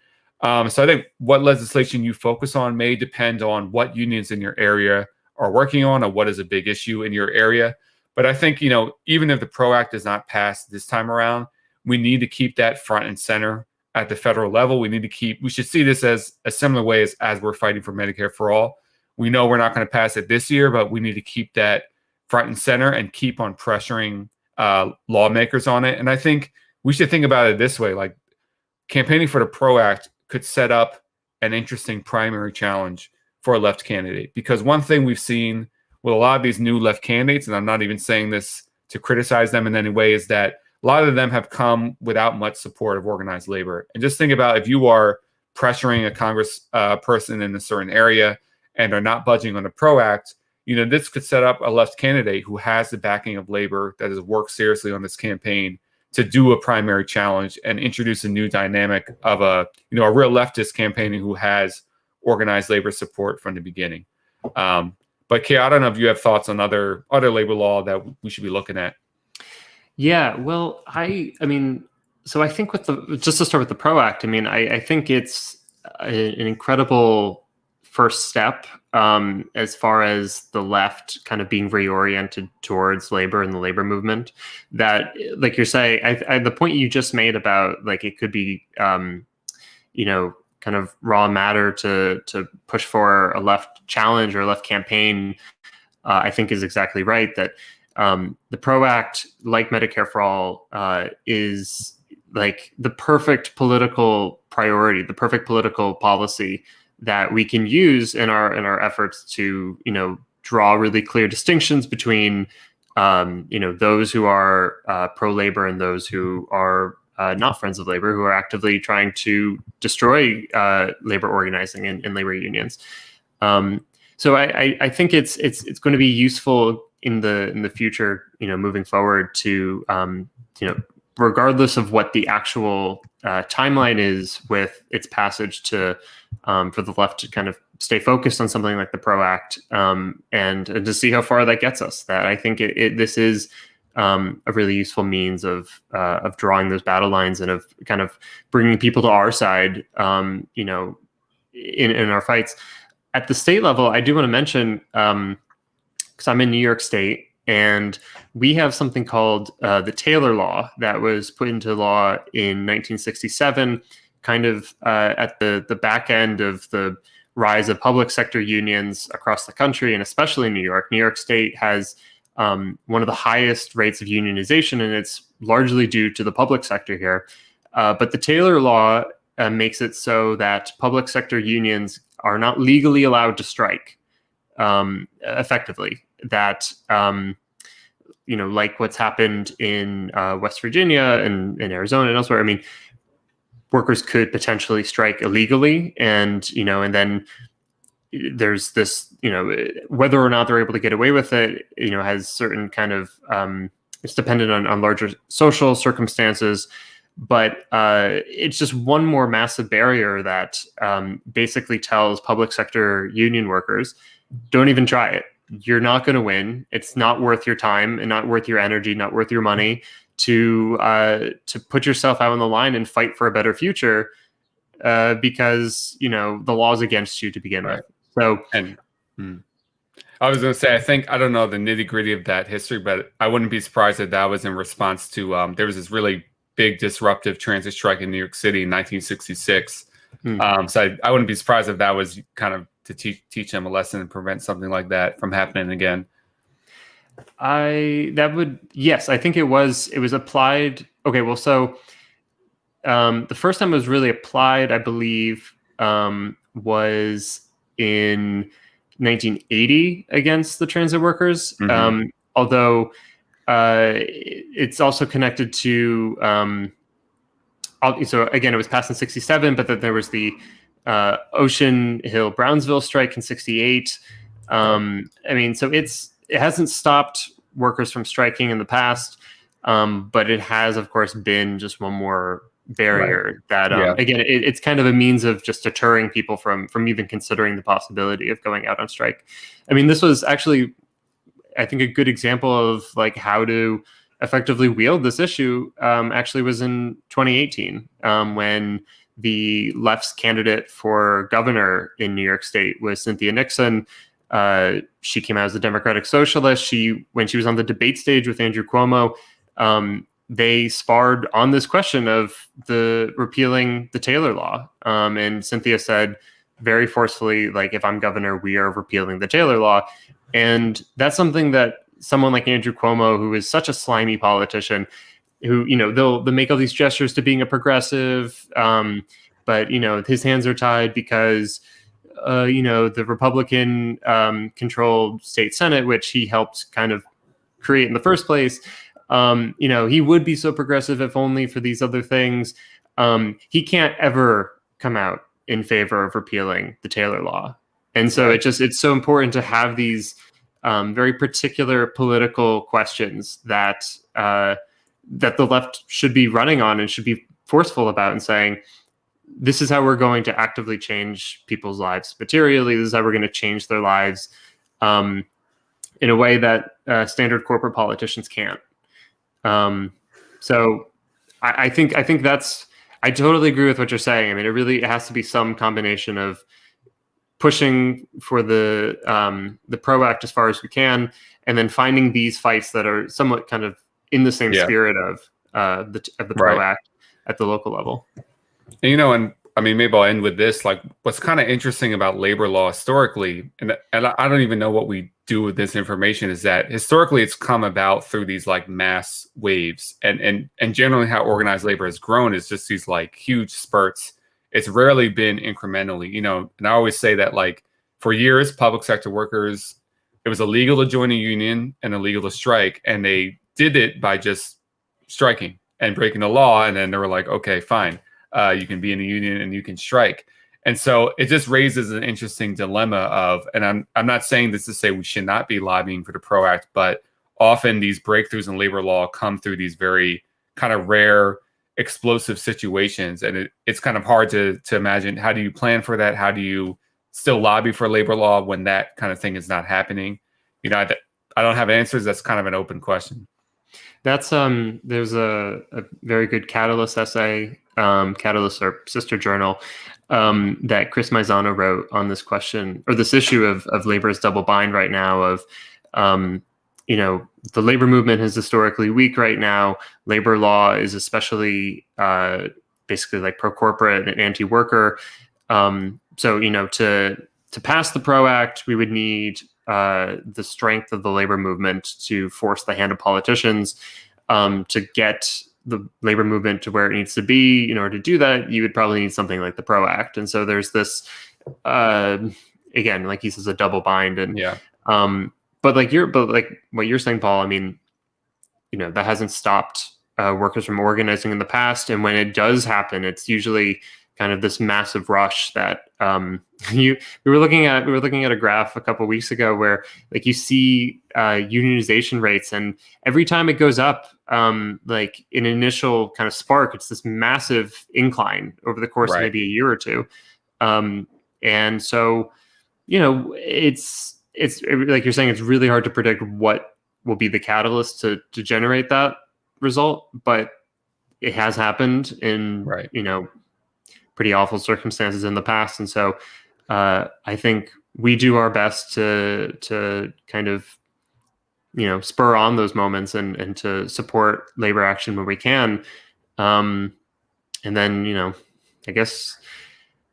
So I think what legislation you focus on may depend on what unions in your area are working on or what is a big issue in your area. But I think, even if the PRO Act does not pass this time around, we need to keep that front and center at the federal level. We should see this as a similar way as we're fighting for Medicare for all. We know we're not going to pass it this year, but we need to keep that front and center and keep on pressuring lawmakers on it. And I think we should think about it this way, like campaigning for the PRO Act could set up an interesting primary challenge for a left candidate. Because one thing we've seen with a lot of these new left candidates, and I'm not even saying this to criticize them in any way, is that a lot of them have come without much support of organized labor. And just think about if you are pressuring a Congress person in a certain area and are not budging on the PRO Act, this could set up a left candidate who has the backing of labor, that has worked seriously on this campaign, to do a primary challenge and introduce a new dynamic of a real leftist campaigner who has organized labor support from the beginning. But Kay, I don't know if you have thoughts on other labor law that we should be looking at. Yeah, well, I mean, so I think just to start with the PRO Act, I mean, I think it's an incredible first step as far as the left kind of being reoriented towards labor and the labor movement. That, like you're saying, the point you just made about like it could be, kind of raw matter to push for a left challenge or a left campaign, I think is exactly right. That the PRO Act, like Medicare for All, is like the perfect political priority, the perfect political policy that we can use in our efforts to, draw really clear distinctions between, those who are pro-labor and those who are not friends of labor, who are actively trying to destroy labor organizing and labor unions. So I think it's going to be useful in the future, moving forward to, regardless of what the actual timeline is with its passage to for the left to kind of stay focused on something like the PRO Act and to see how far that gets us. That I think this is a really useful means of drawing those battle lines and of kind of bringing people to our side, in our fights. At the state level, I do want to mention, because I'm in New York State, and we have something called the Taylor Law that was put into law in 1967, kind of at the back end of the rise of public sector unions across the country, and especially in New York. New York State has one of the highest rates of unionization, and it's largely due to the public sector here. But the Taylor Law makes it so that public sector unions are not legally allowed to strike effectively. That, like what's happened in West Virginia and in Arizona and elsewhere, I mean, workers could potentially strike illegally, and then there's this, whether or not they're able to get away with it, has certain kind of, it's dependent on larger social circumstances. But it's just one more massive barrier that basically tells public sector union workers, don't even try it. You're not going to win. It's not worth your time and not worth your energy, not worth your money to put yourself out on the line and fight for a better future because, the law's against you to begin with. So, and I was going to say, I don't know the nitty gritty of that history, but I wouldn't be surprised if that was in response to, there was this really big disruptive transit strike in New York City in 1966. So I wouldn't be surprised if that was kind of to teach them a lesson and prevent something like that from happening again. Yes, I think it was applied. Okay, well, so the first time it was really applied, I believe, was in 1980 against the transit workers. Although it's also connected to, so again, it was passed in 67, but then there was the Ocean Hill Brownsville strike in 68. So it hasn't stopped workers from striking in the past, but it has, of course, been just one more barrier that, again, it's kind of a means of just deterring people from even considering the possibility of going out on strike. I mean, this was actually, I think, a good example of like how to effectively wield this issue actually was in 2018 when the left's candidate for governor in New York State was Cynthia Nixon. She came out as a Democratic Socialist. When she was on the debate stage with Andrew Cuomo, they sparred on this question of the repealing the Taylor Law. And Cynthia said very forcefully, like, if I'm governor, we are repealing the Taylor Law. And that's something that someone like Andrew Cuomo, who is such a slimy politician, who, they'll make all these gestures to being a progressive, but, his hands are tied because, the Republican controlled state Senate, which he helped kind of create in the first place, he would be so progressive if only for these other things. He can't ever come out in favor of repealing the Taylor Law. And so it's so important to have these very particular political questions that that the left should be running on and should be forceful about, and saying, this is how we're going to actively change people's lives materially. This is how we're going to change their lives in a way that standard corporate politicians can't. So I think I totally agree with what you're saying. I mean, it has to be some combination of pushing for the PRO Act as far as we can, and then finding these fights that are somewhat kind of in the same spirit of the PRO Act at the local level. And, and I mean, maybe I'll end with this. Like, what's kind of interesting about labor law historically, and I don't even know what we do with this information, is that historically it's come about through these like mass waves, and generally how organized labor has grown is just these like huge spurts. It's rarely been incrementally, and I always say that, like, for years, public sector workers, it was illegal to join a union and illegal to strike, and they did it by just striking and breaking the law, and then they were like, okay, fine. You can be in a union and you can strike. And so it just raises an interesting dilemma of, and I'm not saying this to say we should not be lobbying for the PRO Act, but often these breakthroughs in labor law come through these very kind of rare, explosive situations. And it's kind of hard to imagine, how do you plan for that? How do you still lobby for labor law when that kind of thing is not happening? I don't have answers. That's kind of an open question. That's there's a very good Catalyst essay, Catalyst, our sister journal, that Chris Maizano wrote on this question, or this issue of labor as double bind right now, of the labor movement is historically weak right now. Labor law is especially basically like pro-corporate and anti-worker. So to pass the PRO Act, we would need the strength of the labor movement to force the hand of politicians. To get the labor movement to where it needs to be, in order to do that, you would probably need something like the PRO Act. And so there's this, again, like he says, a double bind. And but like what you're saying, Paul, I mean, that hasn't stopped workers from organizing in the past. And when it does happen, it's usually kind of this massive rush that we were looking at a graph a couple of weeks ago where, like, you see unionization rates, and every time it goes up, like an initial kind of spark, it's this massive incline over the course of maybe a year or two. And so, it's like you're saying, it's really hard to predict what will be the catalyst to generate that result, but it has happened in pretty awful circumstances in the past. And so I think we do our best to kind of, spur on those moments and to support labor action when we can. And then, I guess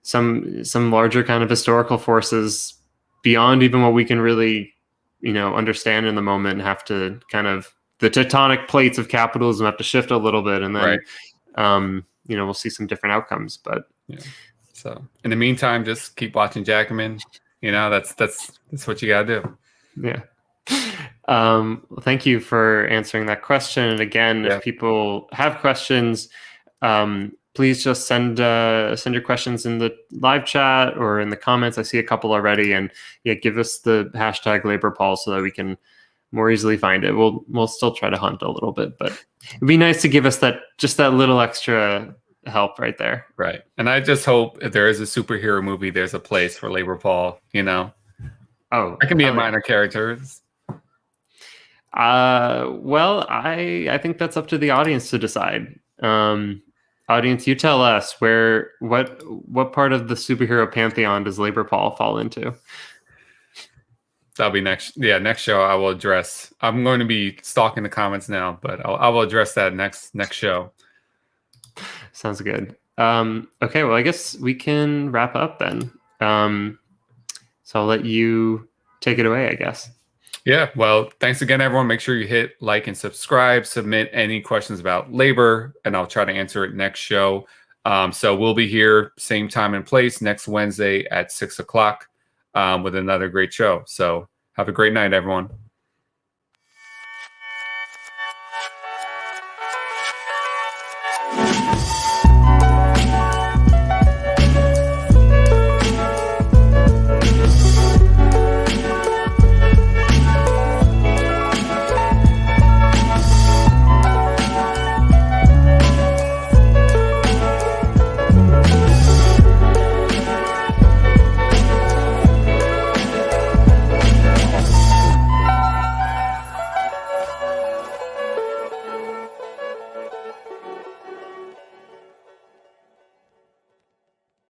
some larger kind of historical forces beyond even what we can really, understand in the moment have to kind of, the tectonic plates of capitalism have to shift a little bit. And then, we'll see some different outcomes, but so in the meantime, just keep watching Jacobin. That's what you gotta do. Yeah. Well, thank you for answering that question. And again, if people have questions, please just send your questions in the live chat or in the comments. I see a couple already, and give us the hashtag LaborPaul so that we can more easily find it. We'll still try to hunt a little bit, but it'd be nice to give us that little extra help right there. Right. And I just hope if there is a superhero movie, there's a place for LaborPaul, I can be a minor character. Well, I think that's up to the audience to decide. Audience, you tell us what part of the superhero pantheon does LaborPaul fall into? That'll be next show. I will address. I'm going to be stalking the comments now, but I will address that next show. Sounds good. Okay, well, I guess we can wrap up then. So I'll let you take it away, I guess. Yeah, well, thanks again, everyone. Make sure you hit like and subscribe. Submit any questions about labor, and I'll try to answer it next show. So we'll be here, same time and place, next Wednesday at 6 o'clock with another great show. So have a great night, everyone.